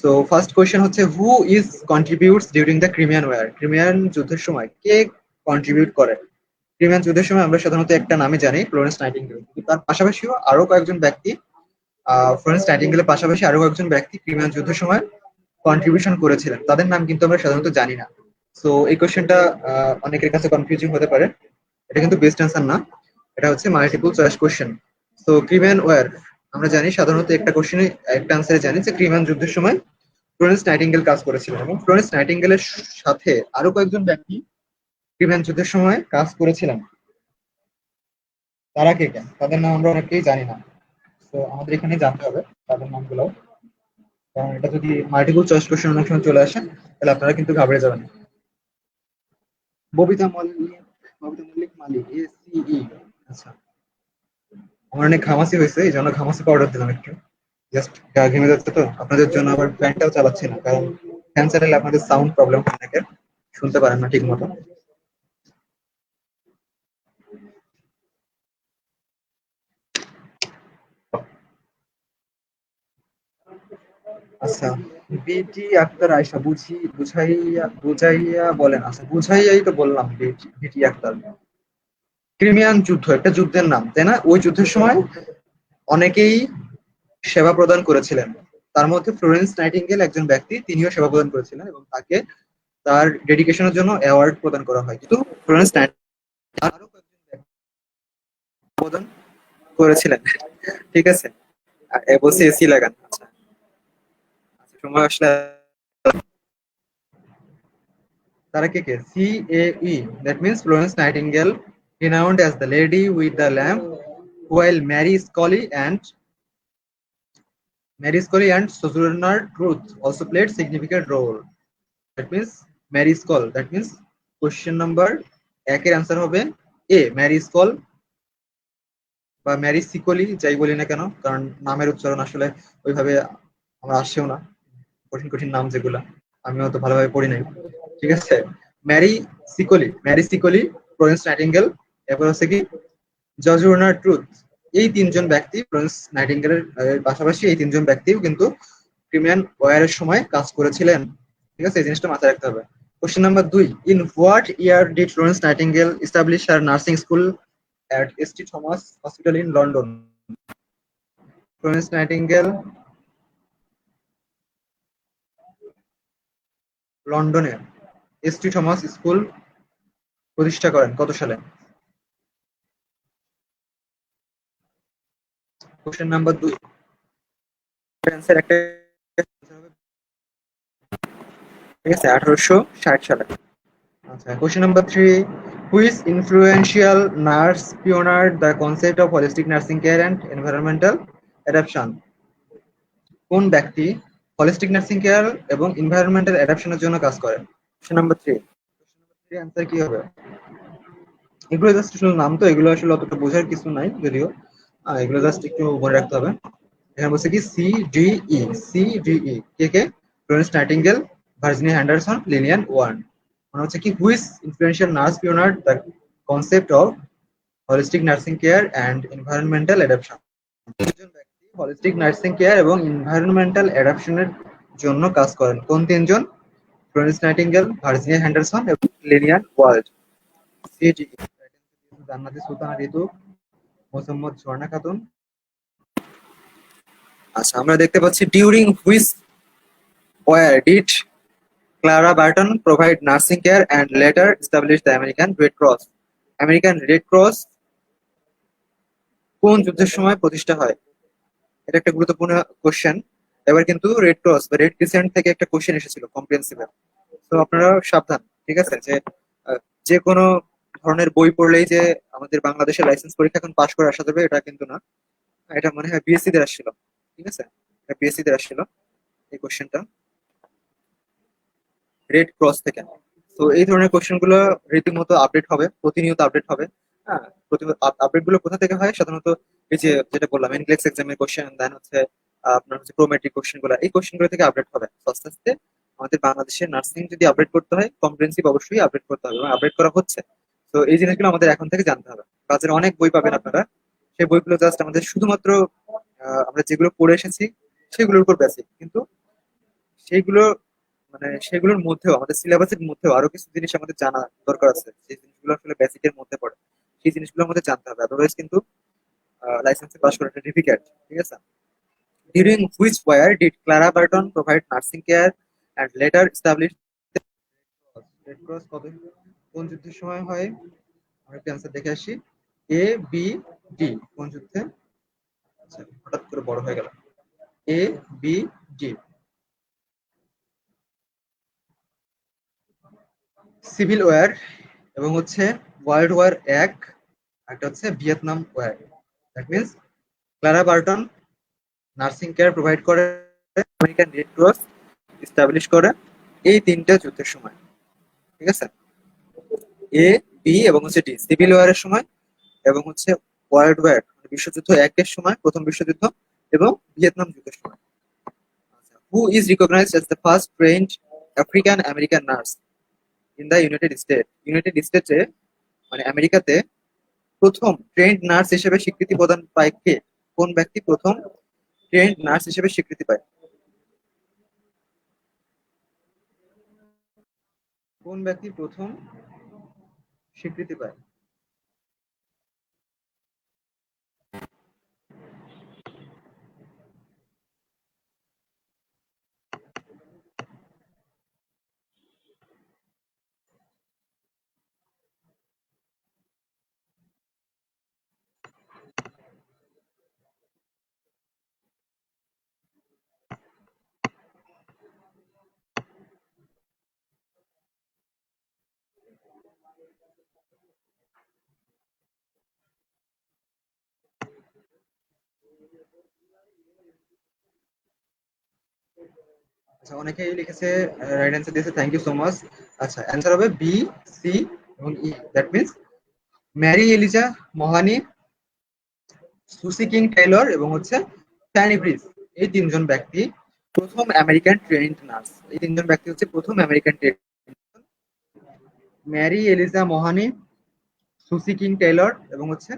Speaker 1: সো ফার্স্ট কোয়েশ্চেন হচ্ছে, who is contributes during the Crimean war? Crimean যুদ্ধের সময় কে কন্ট্রিবিউট করে? ক্রিমিয়ান যুদ্ধের সময় আমরা সাধারণত একটা নামে জানি, ফ্লোরেন্স নাইটিঙ্গেল, কিন্তু তার পাশাপাশিও আরো কয়েকজন ব্যক্তি, ফ্লোরেন্স নাইটিঙ্গেলের পাশাপাশি আরো কয়েকজন ব্যক্তি ক্রিমিয়ান যুদ্ধের সময় কন্ট্রিবিউশন করেছিলেন, তাদের নাম কিন্তু আমরা সাধারণত জানি না। সো এই কোয়েশ্চেনটা অনেকের কাছে কনফিউজিং হতে পারে, এটা কিন্তু বেস্ট অ্যান্সার না, এটা হচ্ছে মাল্টিপল চয়েস কোশ্চেন। তো ক্রিমিয়ান ওয়ার আমরা জানি সাধারণত একটা কোশ্চেনে একটা আনসারে জানি যে ক্রিমিয়ান যুদ্ধের সময় ফ্লোরেন্স নাইটিঙ্গেল কাজ করেছিলেন, এবং ফ্লোরেন্স নাইটিঙ্গেলের সাথে আরো কয়েকজন ব্যক্তি ক্রিমিয়ান যুদ্ধের সময় কাজ করেছিলেন। তারা কে কে, তাদের নাম আমরা অনেকেই জানি না। তো আমাদের এখানে জানতে হবে তাদের নামগুলো, কারণ এটা যদি মাল্টিপল চয়েস কোশ্চেন অনেক সময় চলে আসে, তাহলে আপনারা কিন্তু ঘাবড়ে যাবেন। ববিতা মল্লিক, ববিতা মল্লিক মালিক, ACE। আচ্ছা, আমার অনেক ঘামাসি হয়েছে, এই জন্য ঘামাসি পাউডার দিলাম একটু, জাস্ট গা ঘেমে যাচ্ছে। তো আপনাদের জন্য আবার ফ্যানটাও চালাচ্ছি না, কারণ ফ্যান চালালে আপনাদের সাউন্ড প্রবলেম হয়, অনেকের শুনতে পারেন না ঠিক মতো। আচ্ছা, বিটি আক্তার আয়শা, বুঝাইয়া বলেন। আচ্ছা, বুঝাইয়াই তো বললাম, বিটি আক্তার। ক্রিমিয়ান যুদ্ধ একটা যুদ্ধের নাম, তাই না? ওই যুদ্ধের সময় অনেকেই সেবা প্রদান করেছিলেন, তার মধ্যে ফ্লোরেন্স নাইটিঙ্গেল একজন ব্যক্তি, তিনিও সেবা প্রদান করেছিলেন এবং তাকে তার ডেডিকেশনের জন্য অ্যাওয়ার্ড প্রদান করা হয়। কিন্তু ফ্লোরেন্স নাইটিঙ্গেল আরো কয়েকজন ব্যক্তি প্রদান করেছিলেন। ঠিক আছে, বলছে এসি লাগান। আচ্ছা, আচ্ছা, সময় আসলে তারা কে কে? CAE, that means Florence Nightingale, renowned as the lady with the lamp, while Mary Scully and Sojourner Truth also played significant role. That means Mary Scull. That means question number একের answer হবে এ, Mary scroll বা Mary sickly, যাই বলি না কেন, কারণ নামের উচ্চারণ আসলে ওইভাবে আমার আসছেও না, কঠিন কঠিন নাম যেগুলা আমি অত ভালোভাবে পড়ি নাই। ঠিক আছে, ম্যারি সিকলি, ফ্লোরেন্স নাইটিঙ্গেল, এরপর হচ্ছে কি জর্জ ট্রুথ। এই তিনজন ব্যক্তি, ফ্লোরেন্স নাইটিঙ্গেলের পাশাপাশি এই তিনজন ব্যক্তিও কিন্তু ক্রিমিয়ান ওয়ারের সময় কাজ করেছিলেন। ঠিক আছে, এই জিনিসটা মাথায় রাখতে হবে। Question number 2, in what year did Florence Nightingale establish her nursing school at ST Thomas hospital in London? Florence nightingale লন্ডনে ST থমাস স্কুল প্রতিষ্ঠা করেন কত সালে? কোশ্চেন নাম্বার 2, অ্যান্সার একটা, ঠিক আছে, 1860 সালে। আচ্ছা, question number 3, which influential nurse pioneered the concept of holistic nursing care and environmental adaptation? কোন ব্যক্তি হোলিস্টিক নার্সিং কেয়ার এবং এনভায়রনমেন্টাল অ্যাডাপশনের জন্য কাজ করেন? কোশ্চেন নাম্বার 3, অ্যান্সার কি হবে? এগুলো জাস্ট আসলে নাম, তো এগুলো আসলে অতটা বোঝার কিছু নাই যদিও, এগুলো জাস্ট একটু মনে রাখতে হবে। এখানে বলছে কি CDE, কে কে? Florence Nightingale, Virginia Henderson, Lillian Wald. মানে হচ্ছে কি, which influential nurse pioneered the concept of holistic nursing care and environmental adaptation? দুজন ব্যক্তি হলিস্টিক নার্সিং কেয়ার এবং এনভায়রনমেন্টাল অ্যাডাপশনের জন্য কাজ করেন কোন তিনজন? ফ্লোরেন্স নাইটিঙ্গেল, ভার্জিনিয়া হেন্ডারসন এবং লিলিয়ান ওয়াল্ড। সিটি জান্নাতি সুলতানা ঋতু, মোসাম্মদ ঝর্ণা খাতুন। আচ্ছা, আমরা দেখতে পাচ্ছি during which war did Clara Barton provide nursing care and later establish the American Red Cross. American Red Cross কোন যুদ্ধের সময় প্রতিষ্ঠা হয়? এটা একটা গুরুত্বপূর্ণ কোশ্চেন। এবার কিন্তু রেড ক্রস বা রেড ক্রিসেন্ট থেকে একটা কোশ্চেন এসেছিল কম্প্রিহেন্সিভ। তো আপনারা সাবধান, ঠিক আছে, যে যে কোনো ধরনের বই পড়লেই যে আমাদের বাংলাদেশের লাইসেন্স পরীক্ষা এখন পাশ করে আসা যাবে এটা কিন্তু না। এটা মনে হয় বিএসসি দের আসছিল, ঠিক আছে, এটা বিএসসি দের আসছিল এই কোশ্চেনটা রেড ক্রস থেকে। তো এই ধরনের কোশ্চেন গুলো রীতিমতো আপডেট হবে, প্রতিনিয়ত আপডেট হবে। হ্যাঁ, আপডেট গুলো কোথা থেকে হয় সাধারণত? এই যে যেটা বললাম এনক্লেক্স এক্সামের কোশ্চেন, দেন হচ্ছে আপনার হচ্ছে প্রোমেট্রিক কোশ্চেন গুলো, এই কোশ্চেন গুলো থেকে আপডেট হবে। তো আস্তে আস্তে আমাদের বাংলাদেশের নার্সিং যদি আপডেট করতে হয়, কম্প্রিহেন্সিভ অবশ্যই আপডেট করতে হবে এবং আপডেট করা হচ্ছে। তো এই জিনিসগুলো আমাদের এখন থেকে জানতে হবে। কাজের অনেক বই পাবেন আপনারা, সেই বইগুলো জাস্ট আমাদের শুধুমাত্র আমরা যেগুলো পড়ে এসেছি সেগুলোর উপর বেসিক, কিন্তু সেইগুলো মানে সেগুলোর মধ্যেও আমাদের সিলেবাসের মধ্যেও আরো কিছু জিনিস আমাদের জানা দরকার আছে, যে জিনিসগুলো আসলে বেসিকের মধ্যে পড়ে। সেই জিনিসগুলো আমাদের জানতে হবে, আদারওয়াইজ কিন্তু লাইসেন্সে পাস করাটা ডিফিকাল্ট, ঠিক আছে। During which war did Clara Barton provide nursing care and later establish Red Cross কত কোন যুদ্ধের সময় হয়? আমরা একটু অ্যান্সার দেখে আসি। এ, বি, ডি কোন যুদ্ধে? আচ্ছা, হঠাৎ করে বড় হয়ে গেল। A, B, D. Civil war এবং হচ্ছে ওয়ার্ল্ড ওয়ার এক, একটা হচ্ছে Vietnam war. That means Clara Barton nursing care provide করে, আমেরিকান রেড ক্রস এস্টাবলিশ করে এই তিনটা যুদ্ধের সময়, ঠিক আছে। এ, বি এবং হচ্ছে ডি সিভিল ওয়ারের সময়, এবং হচ্ছে ওয়ার্ল্ড ওয়ার বিশ্বযুদ্ধ একের সময়, প্রথম বিশ্বযুদ্ধ, এবং ভিয়েতনাম যুদ্ধের সময়। Who is recognised as the first trend African American nurse in the United State? United স্টেটে মানে আমেরিকাতে প্রথম ট্রেন্ড নার্স হিসেবে স্বীকৃতি প্রদান পায় কে? কোন ব্যক্তি প্রথম ট্রেন্ড নার্স হিসেবে স্বীকৃতি পায়? কোন ব্যক্তি প্রথম স্বীকৃতি পায়? আচ্ছা, অনেকেই লিখেছে, রাইট অ্যান্সার দিয়েছে, থ্যাংক ইউ সো মাচ। আচ্ছা, অ্যান্সার হবে বি, সি এবং E. That means Mary Eliza Mahoney, Susie King Taylor এবং হচ্ছে ফ্যানি ব্রিজ, এই তিনজন ব্যক্তি প্রথম আমেরিকান ট্রেন্ড নার্স। এই তিনজন ব্যক্তি হচ্ছে প্রথম American trend. Mary Eliza Mahoney, Susie King Taylor এবং হচ্ছে,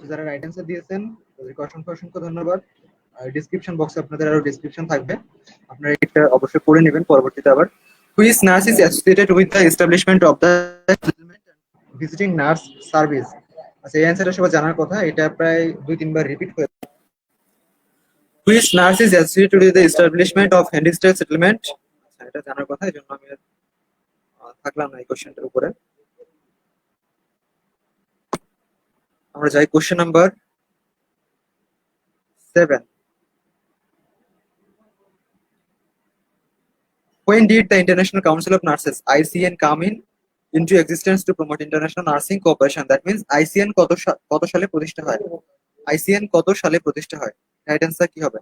Speaker 1: যারা রাইট অ্যান্সার দিয়েছেন তাদেরকে অসংখ্য অসংখ্য ধন্যবাদ। ডিসক্রিপশন বক্সে আপনাদের আরো ডিসক্রিপশন থাকবে, আপনারা এটা অবশ্যই পড়ে নেবেন পরবর্তীতে আবার। Which nurse is associated with the establishment of the visiting nurse service? আচ্ছা, এই অ্যান্সারটা সবাই জানার কথা, এটা প্রায় 2-3 বার রিপিট হয়েছে। Which nurse is associated with the establishment of হ্যান্ডিস্টেড সেটেলমেন্ট? আচ্ছা, এটা জানার কথা, এই জন্য আমি থাকলাম না এই কোশ্চেনটার উপরে। আমরা যাই question number 7। When did the International Council of Nurses (ICN) come into existence to promote international nursing cooperation? That means ICN কত সালে প্রতিষ্ঠা হয়? ICN কত সালে প্রতিষ্ঠা হয়? রাইট অ্যান্সার কি হবে?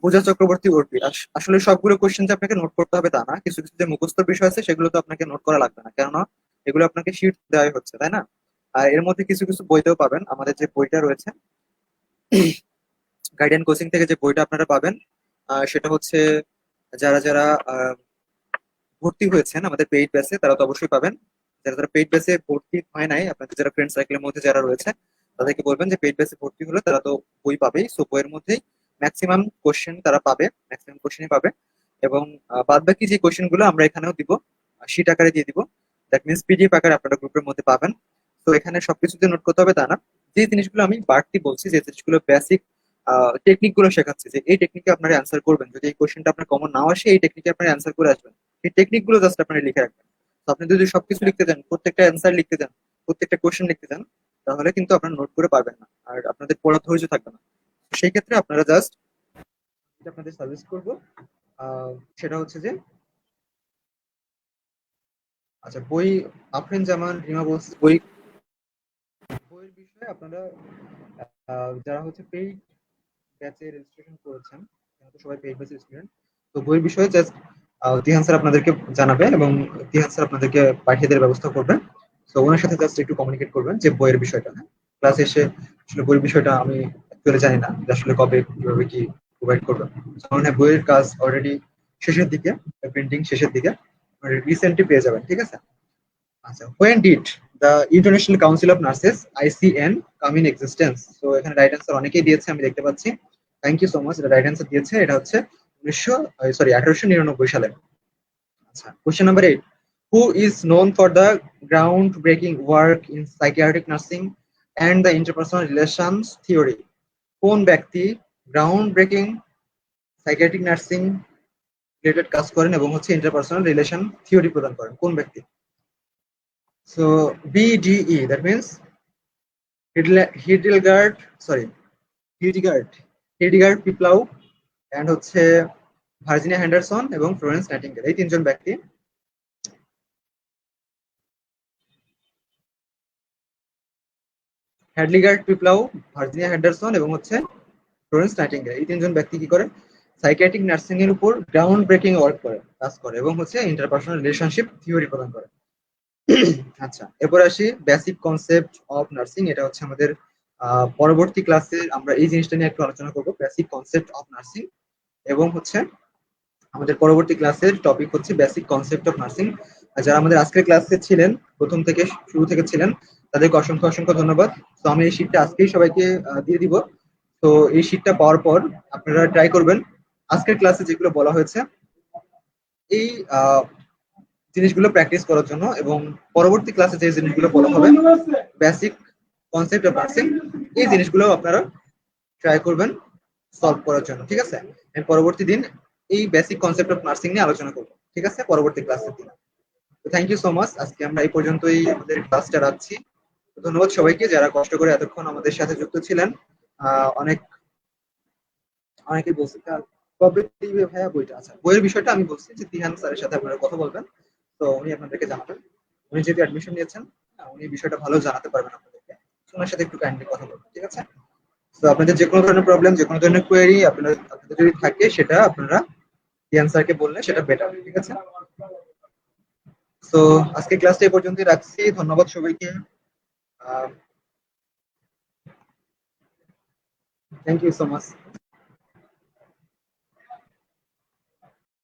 Speaker 1: পূজা চক্রবর্তী উর্মি। আসলে সবগুলো কোশ্চেন যে আপনাকে নোট করতে হবে তা না, কিছু কিছু যে মুখস্থ বিষয় আছে সেগুলো তো আপনাকে নোট করা লাগবে না, কেননা এগুলো আপনাকে শিট দেওয়া হচ্ছে, তাই না? আর এর মধ্যে কিছু কিছু বইতেও পাবেন, আমাদের যে বইটা রয়েছে গাইডেন কোচিং থেকে যে বইটা আপনারা পাবেন, সেটা হচ্ছে যারা যারা ভর্তি হয়েছেন আমাদের পেইড ব্যাচে তারা তো অবশ্যই পাবেন। যারা যারা পেইড ব্যাচে ভর্তি হয় নাই, আপনাদের যারা ফ্রেন্ড সার্কেলের মধ্যে যারা রয়েছে তাদেরকে বলবেন যে পেইড ব্যাচে ভর্তি হলে তারা তো বই পাবেই, সো বইয়ের মধ্যেই ম্যাক্সিমাম কোশ্চেন তারা পাবে, ম্যাক্সিমাম কোশ্চেনই পাবে। এবং বাদ বাকি যে কোশ্চেন গুলো আমরা এখানেও দিব, শিট আকারে দিয়ে দিব, দ্যাট মিনস পিডিএফ আকারে আপনারা গ্রুপের মধ্যে পাবেন। তো এখানে সবকিছুতে নোট করতে হবে তা না, যে জিনিসগুলো আমি বাড়তি বলছি, যে জিনিসগুলো বেসিক টেকনিক গুলো শেখাচ্ছি, যে এই টেকনিকে আপনারা অ্যান্সার করবেন, যদি এই কোশ্চেনটা আপনার কমন নাও আসে এই টেকনিকে আপনারা অ্যান্সার করে আসবেন, এই টেকনিক গুলো জাস্ট আপনারা লিখে রাখবেন। তো আপনি যদি সবকিছু লিখতে দেন, প্রত্যেকটা অ্যান্সার লিখতে দেন, প্রত্যেকটা কোশ্চেন লিখতে দেন, তাহলে কিন্তু আপনারা নোট করে পারবেন না, আর আপনাদের পড়া ধৈর্য থাকবে না। সেই ক্ষেত্রে আপনারা জাস্ট আপনাদের সাজেস্ট করবো আহ, সেটা হচ্ছে যে, আচ্ছা বই, আফরিন জামান রিমা বলছে বই, বইয়ের বিষয়ে আপনারা যারা হচ্ছে পেইড ব্যাচে রেজিস্ট্রেশন করেছেন, তারা তো সবাই পেইড ব্যাচের স্টুডেন্ট। তো বইয়ের বিষয়ে জাস্ট তিহান স্যার আপনাদেরকে জানাবে এবং তিহান স্যার আপনাদেরকে পাঠিয়ে দেওয়ার ব্যবস্থা করবেন। তো ওনার সাথে জাস্ট একটু কমিউনিকেট করবেন যে বইয়ের বিষয়টা, ক্লাস এসে আসলে বইয়ের বিষয়টা আমি অ্যাকচুয়ালি জানি না যে আসলে কবে কিভাবে কি প্রোভাইড করবেন। কারণ হ্যাঁ, বইয়ের কাজ অলরেডি শেষের দিকে, প্রিন্টিং শেষের দিকে, রিসেন্টলি পেয়ে যাবেন, ঠিক আছে। আচ্ছা, when did the International Council of Nurses ICN come in existence? তো এখানে রাইট অ্যান্সার অনেকেই দিয়েছে, আমি দেখতে পাচ্ছি। থ্যাংক ইউ সো মাচ, এটা রাইট অ্যান্সার দিয়েছে, এটা হচ্ছে 1899 সালে। আচ্ছা, question number 8, who is known for the groundbreaking work in psychiatric nursing and the interpersonal relations theory? কোন ব্যক্তি ground breaking psychiatric nursing related কাজ করেন এবং হচ্ছে ইন্টারপার্সোনাল রিলেশন থিওরি প্রদান করেন, কোন ব্যক্তি? So BDE, that means Hildegard, sorry, Hildegard, Hildegard Peplau, and হচ্ছে ভার্জিনিয়া হ্যান্ডারসন এবং ফ্লোরেন্স নাইটিঙ্গেল, এই তিনজন ব্যক্তি। হ্যাডলিগার্ড পিপলাউ, ভার্জিনিয়া হ্যান্ডারসন এবং হচ্ছে ফ্লোরেন্স নাইটিঙ্গেল, এই তিনজন ব্যক্তি কি করে? সাইকিয়াট্রিক নার্সিং এর উপর গ্রাউন্ড ব্রেকিং ওয়ার্ক করে, কাজ করে এবং হচ্ছে ইন্টারপার্সোনাল রিলেশনশিপ থিওরি প্রদান করে। আচ্ছা, এরপর আসি বেসিক কনসেপ্ট অফ নার্সিং। এটা হচ্ছে আমাদের পরবর্তী ক্লাসে আমরা এই জিনিসটা নিয়ে একটু আলোচনা করবো, বেসিক কনসেপ্ট অফ নার্সিং। এবং হচ্ছে আমাদের পরবর্তী ক্লাসের টপিক হচ্ছে বেসিক কনসেপ্ট অফ নার্সিং। যারা আমাদের আজকের ক্লাসে ছিলেন, প্রথম থেকে শুরু থেকে ছিলেন, তাদেরকে অসংখ্য অসংখ্য ধন্যবাদ। তো আমি এই শীটটা আজকেই সবাইকে দিয়ে দিব। তো এই শীটটা পাওয়ার পর আপনারা ট্রাই করবেন আজকের ক্লাসে যেগুলো বলা হয়েছে এই জিনিসগুলো প্র্যাকটিস করার জন্য, এবং পরবর্তী ক্লাসে যে জিনিসগুলো বলা হবে বেসিক কনসেপ্ট অফ নার্সিং, এই জিনিসগুলো আপনারা ট্রাই করবেন সলভ করার জন্য, ঠিক আছে। পরবর্তী দিন এই বেসিক কনসেপ্ট অফ নার্সিং নিয়ে আলোচনা করবো, ঠিক আছে, পরবর্তী ক্লাসের দিন। তো থ্যাংক ইউ সো মাচ, আজকে আমরা এই পর্যন্তই আমাদের ক্লাসটা রাখছি। ধন্যবাদ সবাইকে যারা কষ্ট করে এতক্ষণ আমাদের সাথে যুক্ত ছিলেন। অনেক অনেকেই বলছে কবে দিবে ভাইয়া বইটা। আচ্ছা, বইয়ের বিষয়টা আমি বলছি যে তিহান স্যারের সাথে আপনারা কথা বলবেন, তো উনি আপনাদেরকে জানাবেন। উনি যেহেতু অ্যাডমিশন নিয়েছেন, উনি বিষয়টা ভালো জানাতে পারবেন আপনাদেরকে। ওনার সাথে একটু কাইন্ডলি কথা বলবেন, ঠিক আছে। তো আপনাদের যে কোনো ধরনের প্রবলেম, যে কোনো ধরনের কোয়েরি আপনাদের যদি থাকে, সেটা আপনারা তিয়ান স্যারকে বললে সেটা বেটার, ঠিক আছে। তো আজকে ক্লাসটা এই পর্যন্তই রাখছি, ধন্যবাদ সবাইকে। Thank you so much.